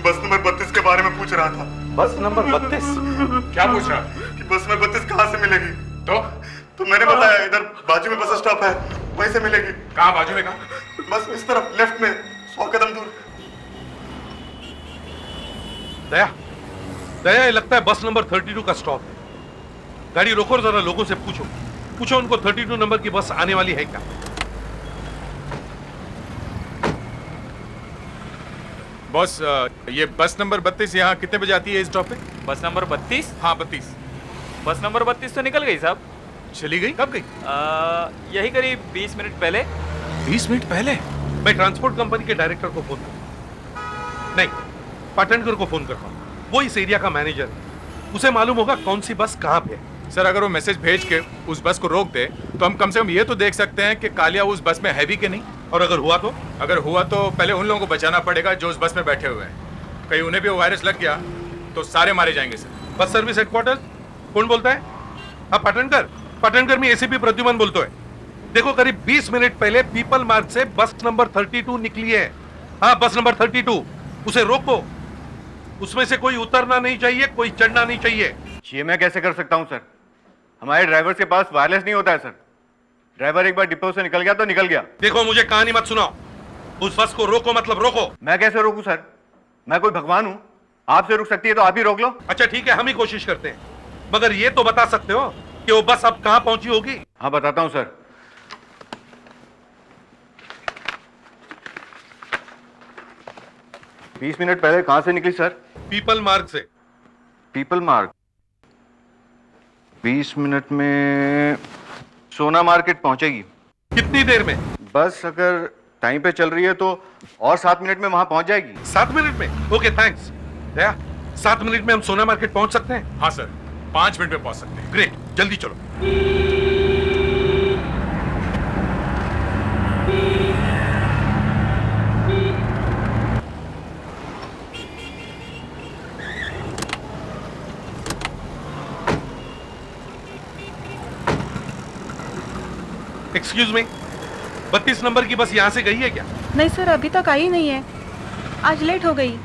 बस नंबर 32 के बारे में पूछ रहा था। बस नंबर 32? क्या पूछ रहा? कि बस नंबर 32 कहाँ से मिलेगी? तो मैंने बताया इधर बाजू में बस स्टॉप है, वहीं से मिलेगी। कहाँ बाजू में? कहाँ? बस इस तरफ लेफ्ट में 100 कदम दूर। दया, दया, ये लगता है बस नंबर 32 का स्टॉप है। गाड़ी रोको और जरा लोगों से पूछो, पूछो उनको 32 नंबर की बस आने वाली है क्या? बॉस, ये बस नंबर 32 यहाँ कितने बजे आती है इस स्टॉप पे? बस नंबर 32? हाँ 32। बस नंबर 32 तो निकल गई साहब। चली गई? कब गई? यही करीब 20 मिनट पहले। 20 मिनट पहले? मैं ट्रांसपोर्ट कंपनी के डायरेक्टर को फोन करता, नहीं पाटनकर को फोन करता हूँ। वो इस एरिया का मैनेजर है, उसे मालूम होगा कौन सी बस कहाँ पे है। सर अगर वो मैसेज भेज के उस बस को रोक दे तो हम कम से कम ये तो देख सकते हैं कि कालिया उस बस में है भी कि नहीं। और अगर हुआ तो? अगर हुआ तो पहले उन लोगों को बचाना पड़ेगा जो उस बस में बैठे हुए हैं। कहीं उन्हें भी वो वायरस लग गया तो सारे मारे जाएंगे सर। बस सर्विस हेडक्वार्टर, कौन बोलता है? हाँ पाटनकर, पाटनकर में एसीपी प्रद्युमन बोलते है। देखो करीब 20 मिनट पहले पीपल मार्ग से बस नंबर 32 निकली है। हाँ बस नंबर 32, उसे रोको। उसमें से कोई उतरना नहीं चाहिए, कोई चढ़ना नहीं चाहिए। ये मैं कैसे कर सकता हूं सर? हमारे ड्राइवर के पास वायरलेस नहीं होता है सर। ड्राइवर एक बार डिपो से निकल गया तो निकल गया। देखो मुझे कहानी मत सुनाओ, उस बस को रोको मतलब रोको। मैं कैसे रोकूं सर? मैं कोई भगवान हूं? आपसे रुक सकती है तो आप ही रोक लो। अच्छा ठीक है, हम ही कोशिश करते हैं, मगर ये तो बता सकते हो कि वो बस अब कहां पहुंची होगी? हाँ बताता हूं सर। बीस मिनट पहले कहां से निकली सर? पीपल मार्ग से। पीपल मार्ग 20 मिनट में सोना मार्केट पहुंचेगी। कितनी देर में? बस अगर टाइम पे चल रही है तो और 7 मिनट में वहां पहुंच जाएगी। 7 मिनट में? Okay thanks. दया, 7 मिनट में हम सोना मार्केट पहुंच सकते हैं? हाँ सर, 5 मिनट में पहुंच सकते हैं। ग्रेट, जल्दी चलो। एक्सक्यूज मी, 32 नंबर की बस यहाँ से गई है क्या? नहीं सर, अभी तक आई नहीं है। आज लेट हो गई।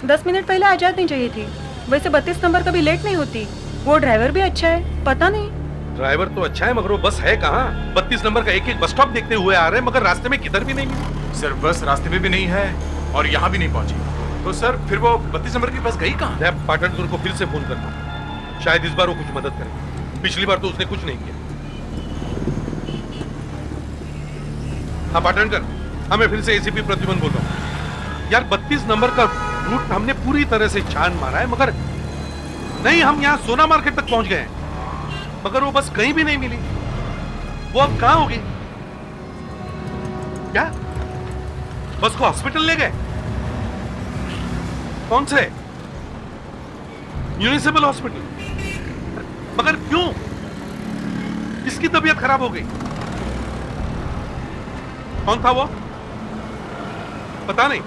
10 मिनट पहले आ जानी चाहिए थी। वैसे 32 नंबर कभी लेट नहीं होती। वो ड्राइवर भी अच्छा है, पता नहीं। ड्राइवर तो अच्छा है मगर वो बस है कहाँ? 32 नंबर का एक एक बस स्टॉप देखते हुए आ रहे हैं, मगर रास्ते में किधर भी नहीं मिली। सर बस रास्ते में भी नहीं है और यहाँ भी नहीं पहुंची। तो सर फिर वो 32 नंबर की बस गई कहाँ? मैं पाटनपुर को फिर से फोन करता हूँ, शायद इस बार वो कुछ मदद करे। पिछली बार तो उसने कुछ नहीं किया। हाँ पाटनकर, हाँ मैं फिर से एसीपी प्रद्युमन बोल रहा हूँ। यार 32 नंबर का रूट हमने पूरी तरह से छान मारा है, मगर नहीं, हम यहाँ सोना मार्केट तक पहुंच गए हैं, मगर वो बस कहीं भी नहीं मिली। वो अब कहाँ होगी? क्या बस को हॉस्पिटल ले गए? कौन से? Municipal hospital? मगर क्यों? किसकी तबीयत खराब हो गई? कौन था वो? पता नहीं।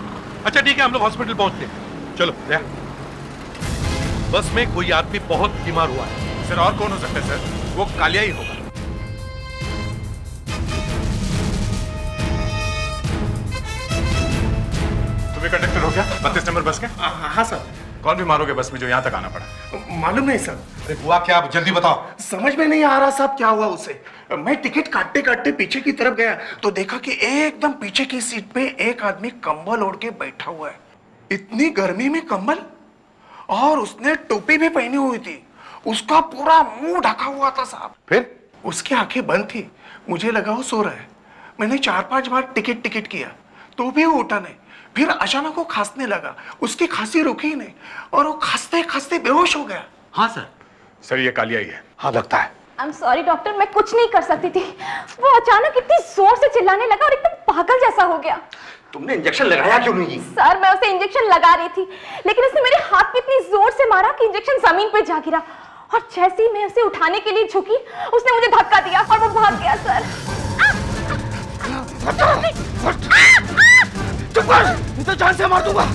अच्छा ठीक है, हम लोग हॉस्पिटल पहुंचते हैं। चलो या। बस में कोई आदमी बहुत बीमार हुआ है। सर और कौन हो सकता है सर? वो कालिया ही होगा। तुम्हें कंडक्टर हो क्या 32 नंबर बस के? हाँ सर। कौन बीमार हो गया बस में जो यहाँ तक आना पड़ा? मालूम नहीं सर। अरे हुआ क्या, जल्दी बताओ। समझ में नहीं आ रहा साहब क्या हुआ उसे। मैं टिकट काटते काटते पीछे की तरफ गया तो देखा कि एकदम पीछे की सीट पे एक आदमी कंबल ओढ़ के बैठा हुआ है। इतनी गर्मी में कंबल, और उसने टोपी भी पहनी हुई थी। उसका पूरा मुंह ढका हुआ था साहब। फिर उसकी आंखें बंद थी, मुझे लगा वो सो रहा है। मैंने 4-5 बार टिकट किया तो भी वो उठा नहीं। फिर अचानक वो खांसने लगा, उसकी खांसी रुकी ही नहीं और वो खांसते खांसते बेहोश हो गया। हाँ सर। सर ये कालिया ही है। हाँ लगता है। आई एम सॉरी डॉक्टर, मैं कुछ नहीं कर सकती थी। वो अचानक इतनी जोर से चिल्लाने लगा और एकदम पागल जैसा हो गया। तुमने इंजेक्शन लगाया क्यों नहीं? सर मैं उसे इंजेक्शन लगा रही थी, लेकिन उसने मेरे हाथ पे इतनी जोर से मारा कि इंजेक्शन जमीन पे जा गिरा, और जैसे ही मैं उसे उठाने के लिए झुकी, उसने मुझे धक्का दिया और वो भाग गया। सर चुप कर, नहीं तो जान से मार दूंगा।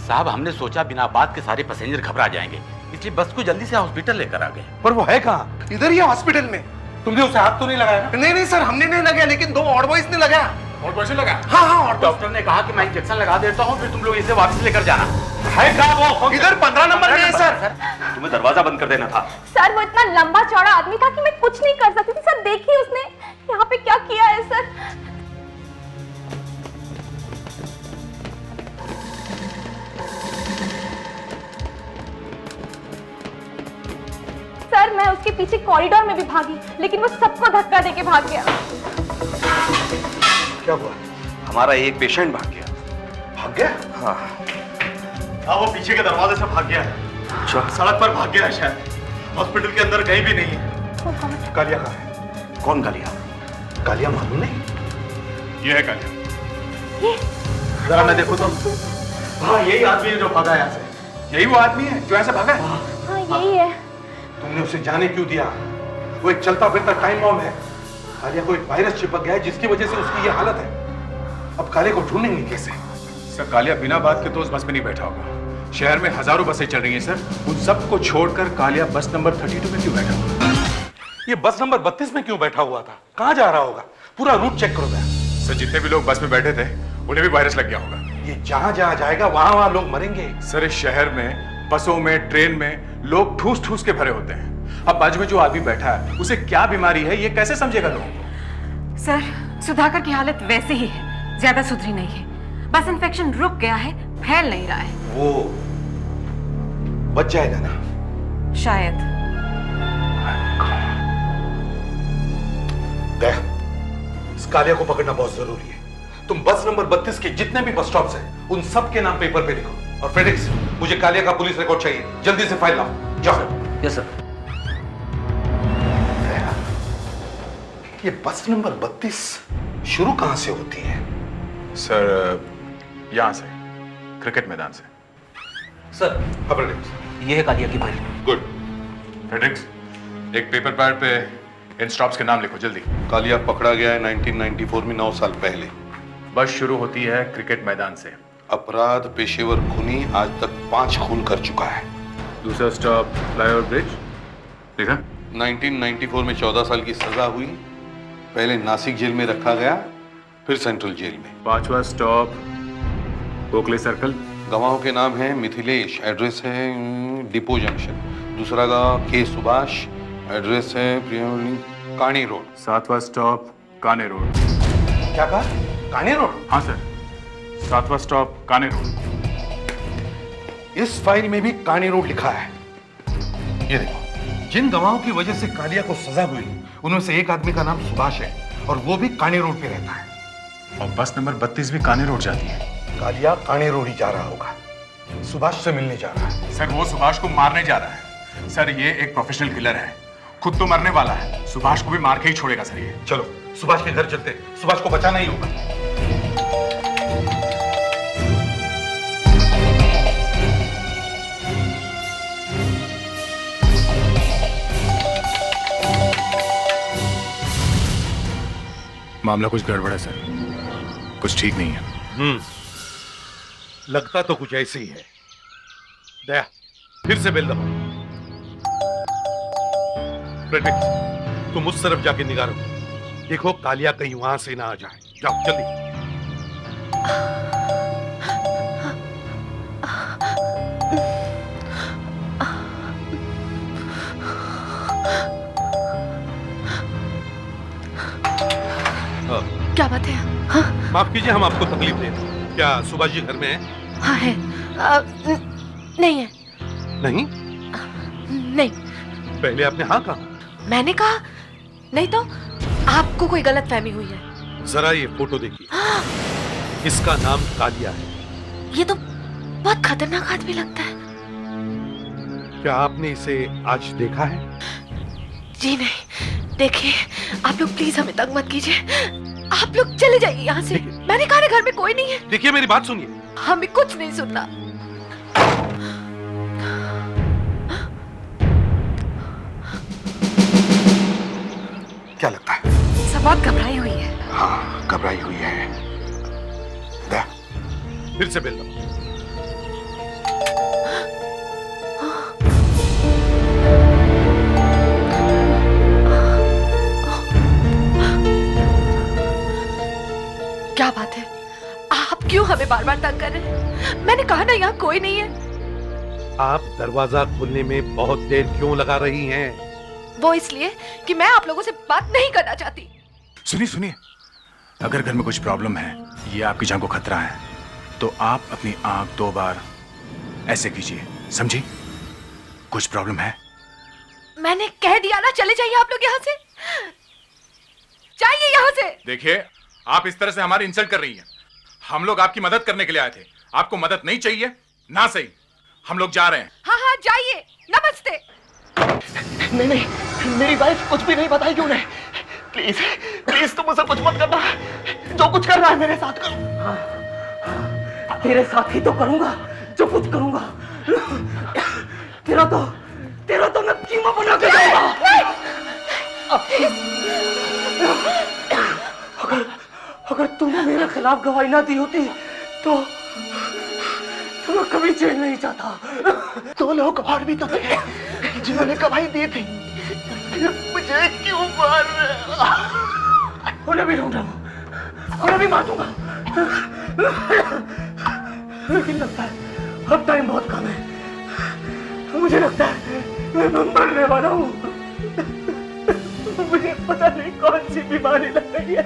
साहब हमने सोचा बिना बात के सारे पैसेंजर घबरा जाएंगे, इसलिए बस को जल्दी से हॉस्पिटल लेकर आ गए। पर वो है कहाँ? इधर ही हॉस्पिटल में। तुमने उसे हाथ तो नहीं लगाया ना? नहीं नहीं सर, हमने नहीं लगाया, लेकिन 2 और बॉयज ने लगाया। और बॉयज ने लगाया? हाँ हाँ। और डॉक्टर ने कहा कि मैं इंजेक्शन लगा देता हूँ, फिर तुम लोग इसे वापस लेकर जाना। है कहाँ वो? इधर 15 नंबर में है सर। तुम्हें दरवाजा बंद कर देना था। सर वो इतना लंबा चौड़ा आदमी था कि मैं कुछ नहीं कर सकती थी। सर देखिए उसने यहाँ पे क्या किया है। सर सर मैं उसके पीछे कॉरिडोर में भी भागी, लेकिन वो सबको धक्का देके भाग गया। क्या हुआ? हमारा एक पेशेंट भाग गया। भाग गया? हाँ। वो पीछे के दरवाजे से भाग गया है। अच्छा। सड़क पर भाग गया है शायद, हॉस्पिटल के अंदर कहीं भी नहीं है। कालिया कहाँ है? कौन कालिया? कालिया मालूम नहीं? ये है कालिया। जरा मैं देखूं तो। हाँ यही आदमी है जो भागा यहाँ से। यही वो आदमी है जो ऐसे भागा है? हाँ यही है। तुमने उसे जाने क्यों दिया? वो एक चलता फिरता टाइम बॉम्ब है। कालिया को एक वायरस चिपक गया है जिसकी वजह से उसकी ये हालत है। अब कालिया को ढूंढेंगे कैसे? सर कालिया बिना बात के तो उस बस में नहीं बैठा होगा। शहर में हजारों बसें चल रही हैं सर, उन सबको छोड़कर कालिया बस नंबर 32 में क्यों बैठा हुआ? ये बस नंबर 32 में क्यों बैठा हुआ था? कहाँ जा रहा होगा? पूरा रूट चेक करो गया। सर जितने भी लोग बस में बैठे थे उन्हें भी वायरस लग गया होगा। ये जहां जहां जाएगा वहां वहां लोग मरेंगे। सर इस शहर में बसों में ट्रेन में लोग ठूस ठूस के भरे होते हैं। अब बाजू में जो आदमी बैठा है उसे क्या बीमारी है ये कैसे समझेगा लोग? सर सुधाकर की हालत वैसे ही है, ज्यादा सुधरी नहीं है। बस इन्फेक्शन रुक गया है, फैल नहीं रहा है। वो बच जाएगा ना? शायद। इस कालिया को पकड़ना बहुत जरूरी है। तुम बस नंबर 32 के जितने भी बस स्टॉप्स हैं उन सब के नाम पेपर पे लिखो। और फेडेक्स, मुझे कालिया का पुलिस रिकॉर्ड चाहिए, जल्दी से फाइल लाओ। जाओ। Yes sir. ये बस नंबर 32 शुरू कहां से होती है? सर यहां से, क्रिकेट मैदान से। सर ये है कालिया की फाइल। गुड। फेडेक्स एक पेपर पैड पे इन स्टॉप्स के नाम लिखो जल्दी। कालिया पकड़ा गया है 1994 में, 9 साल पहले। बस शुरू होती है क्रिकेट मैदान से। अपराध पेशेवर खूनी, आज तक 5 खून कर चुका है। दूसरा स्टॉप फ्लाईओवर ब्रिज। ठीक है। 1994 में 14 साल की सजा हुई। पहले नासिक जेल में रखा गया, फिर सेंट्रल जेल में। 5वां स्टॉप ओकले सर्कल। गवाहों के नाम है मिथिलेश, एड्रेस है डिपो जंक्शन। दूसरा का के सुभाष, एड्रेस है कानी रोड। 7वां स्टॉप काने रोड। क्या कहा? कानी रोड? हाँ सर, 7वां स्टॉप काने रोड। इस फाइल में भी कानी रोड लिखा है। ये देखो, जिन गवाहों की वजह से कालिया को सजा हुई उनमें से एक आदमी का नाम सुभाष है और वो भी कानी रोड पे रहता है। और बस नंबर 32 भी काने रोड जाती है। कालिया कानी रोड ही जा रहा होगा, सुभाष से मिलने जा रहा है। सर वो सुभाष को मारने जा रहा है। सर ये एक प्रोफेशनल किलर है, खुद तो मरने वाला है, सुभाष को भी मार के ही छोड़ेगा सर ये। चलो सुभाष के घर चलते, सुभाष को बचाना ही होगा। मामला कुछ गड़बड़ है सर, कुछ ठीक नहीं है। लगता तो कुछ ऐसे ही है। दया, फिर से बेल दबाओ। फ्रेडरिक, तुम उस तरफ जाके निगाह रखो, देखो कालिया कहीं वहां से ना आ जाए। जाओ जल्दी। क्या बात है? हाँ? माफ कीजिए, हम आपको तकलीफ दे रहे हैं। क्या सुभाष जी घर में है? हाँ है। नहीं है। नहीं? नहीं। पहले आपने हाँ कहा। मैंने कहा नहीं तो आपको कोई गलत फहमी हुई है। जरा ये फोटो देखिए। इसका नाम कालिया है। ये तो बहुत खतरनाक आदमी लगता है। क्या आपने इसे आज देखा है? जी नहीं, देखिए आप लोग प्लीज हमें तंग मत कीजिए। आप लोग चले जाइए यहाँ से। मैंने कहा घर में कोई नहीं है। देखिए मेरी बात सुनिए। हमें कुछ नहीं सुनना। क्या लगता है? सब बहुत घबराई हुई है। हाँ, घबराई हुई है। दया, फिर से बेल दबाओ। क्या बात है? आप क्यों हमें बार बार तंग कर रहे हैं? मैंने कहा ना यहाँ कोई नहीं है। आप दरवाजा खोलने में बहुत देर क्यों लगा रही हैं? वो इसलिए कि मैं आप लोगों से बात नहीं करना चाहती। सुनिए सुनिए, अगर घर में कुछ प्रॉब्लम है, ये आपकी जान को खतरा है, तो आप अपनी आंख 2 बार ऐसे कीजिए, समझी? कुछ प्रॉब्लम है? मैंने कह दिया ना, चले जाइए आप लोग यहाँ से। जाइए यहाँ से। देखिए, आप इस तरह से हमारी इंसल्ट कर रही हैं। हम लोग आपकी मदद करने के लिए आए थे। आपको मदद नहीं चाहिए ना, सही। हम लोग जा रहे हैं। हाँ हाँ जाइए। नमस्ते। नहीं नहीं, मेरी वाइफ कुछ भी नहीं बताएगी उन्हें। प्लीज प्लीज तुम मुझसे कुछ मत करना। जो कुछ करना है मेरे साथ करो। तेरे साथ ही तो करूंगा जो कुछ करूंगा। तेरा तो मैं कीमा बना के दूंगा। अगर तूने मेरे खिलाफ गवाही ना दी होती तो मैं कभी जेल नहीं जाता। 2 लोग और भी तो थे जिन्होंने गवाही दी थी। मुझे क्यों मार रहे? उन्हें भी ढूंढ रहा हूं, उन्हें भी मार दूंगा। लेकिन लगता है अब टाइम बहुत कम है। मुझे लगता है मैं मरने वाला हूँ। मुझे पता नहीं कौन सी बीमारी लग गई है।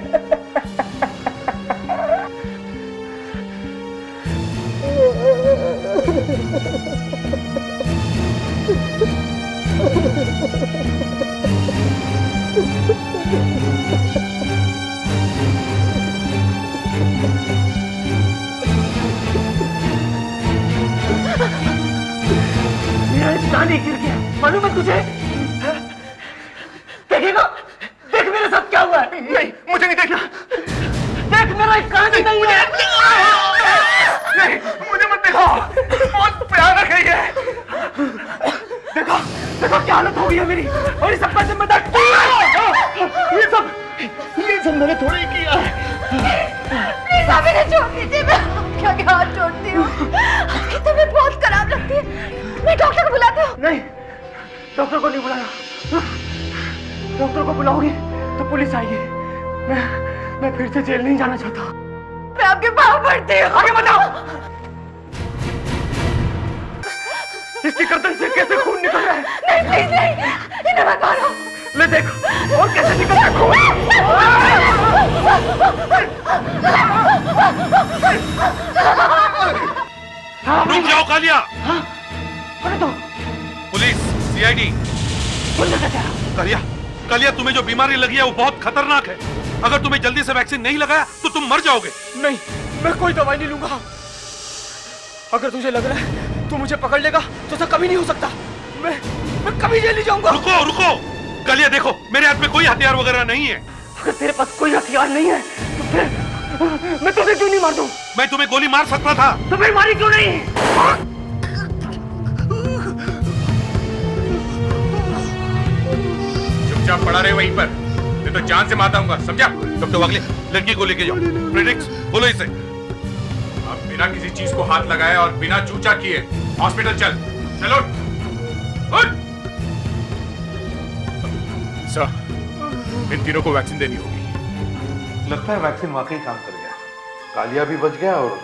मेरा नानी गिर गया, मालूम है तुझे? देखेगा, देख मेरे साथ क्या हुआ है। नहीं, मुझे नहीं देखना। देख मेरा एक कान नहीं है। नहीं, मुझे मत देखो, बहुत भयानक है ये। देखो देखो क्या हालत हो गई है मेरी, और इस सबका जिम्मेदार ये सब मैंने थोड़ा ही किया है। प्लीज आप मुझे छोड़ दीजिए, मैं आपके हाथ जोड़ती हूँ। आपकी तबीयत बहुत खराब लगती है, मैं डॉक्टर को बुलाती हूँ। नहीं, डॉक्टर को नहीं बुलाना। डॉक्टर को बुलाओगी तो पुलिस आएगी। मैं फिर से जेल नहीं जाना चाहता। मैं आपके पाँव पड़ती हूँ। आगे बताओ, इसकी गर्दन से कैसे खून निकल रहा है? नहीं प्लीज नहीं, इन्हें मत मारो। ले देख, और कैसे निकल रहा है खून। रुक जाओ कालिया। अरे तो पुलिस, सीआईडी। कालिया, कालिया तुम्हें जो बीमारी लगी है वो बहुत खतरनाक है। अगर तुम्हें जल्दी से वैक्सीन नहीं लगाया तो तुम मर जाओगे। नहीं, मैं कोई दवाई नहीं लूंगा। अगर तुझे लग रहा है तू मुझे पकड़ लेगा तो ऐसा कभी नहीं हो सकता। मैं कभी जेल नहीं जाऊंगा। रुको रुको, कालिया देखो, मेरे हाथ में कोई हथियार वगैरह नहीं है। अगर तेरे पास कोई हथियार नहीं है तो फिर मैं तुझे क्यों नहीं मार दूं? मैं तुम्हें गोली मार सकता था। तो फिर मारी क्यों नहीं? चुपचाप पड़ा रहे वहीं पर, नहीं तो जान से मार दूंगा, समझा? डॉक्टर वागले, लड़की को लेके जाओ। प्रेडिक्स, बोलो इसे। अब बिना किसी चीज को हाथ लगाए और बिना चूचा किए हॉस्पिटल चल। चलो उठ। सर, इन तीनों को वैक्सीन देनी होगी। लगता है वैक्सीन वाकई काम कर गया। कालिया भी बच गया और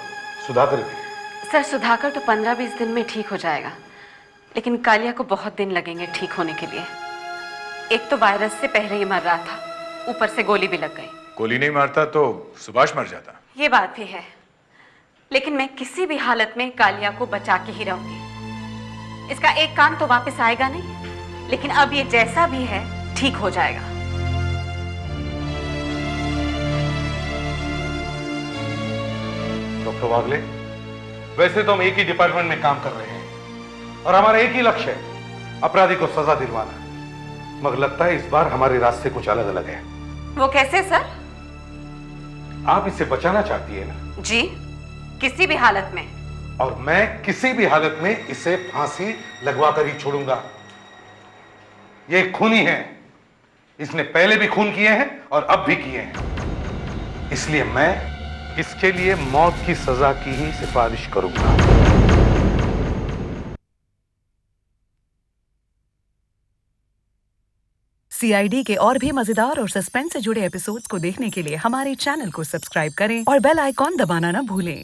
सुधाकर भी। सर सुधाकर तो 15-20 दिन में ठीक हो जाएगा, लेकिन कालिया को बहुत दिन लगेंगे ठीक होने के लिए। एक तो वायरस से पहले ही मर रहा था, ऊपर से गोली भी लग गई। गोली नहीं मारता तो सुभाष मर जाता। ये बात भी है, लेकिन मैं किसी भी हालत में कालिया को बचा के ही रहूंगी। इसका एक कान तो वापस आएगा नहीं, लेकिन अब ये जैसा भी है ठीक हो जाएगा। डॉक्टर वागले, वैसे तो हम एक ही डिपार्टमेंट में काम कर रहे हैं और हमारा एक ही लक्ष्य है अपराधी को सजा दिलवाना, मगर लगता है इस बार हमारे रास्ते कुछ अलग अलग है। वो कैसे सर? आप इसे बचाना चाहती है ना? जी, किसी भी हालत में। और मैं किसी भी हालत में इसे फांसी लगवा कर ही छोड़ूंगा। ये एक खूनी है, इसने पहले भी खून किए हैं और अब भी किए हैं, इसलिए मैं इसके लिए मौत की सजा की ही सिफारिश करूंगा। CID के और भी मजेदार और सस्पेंस से जुड़े एपिसोड्स को देखने के लिए हमारे चैनल को सब्सक्राइब करें और बेल आइकॉन दबाना ना भूलें।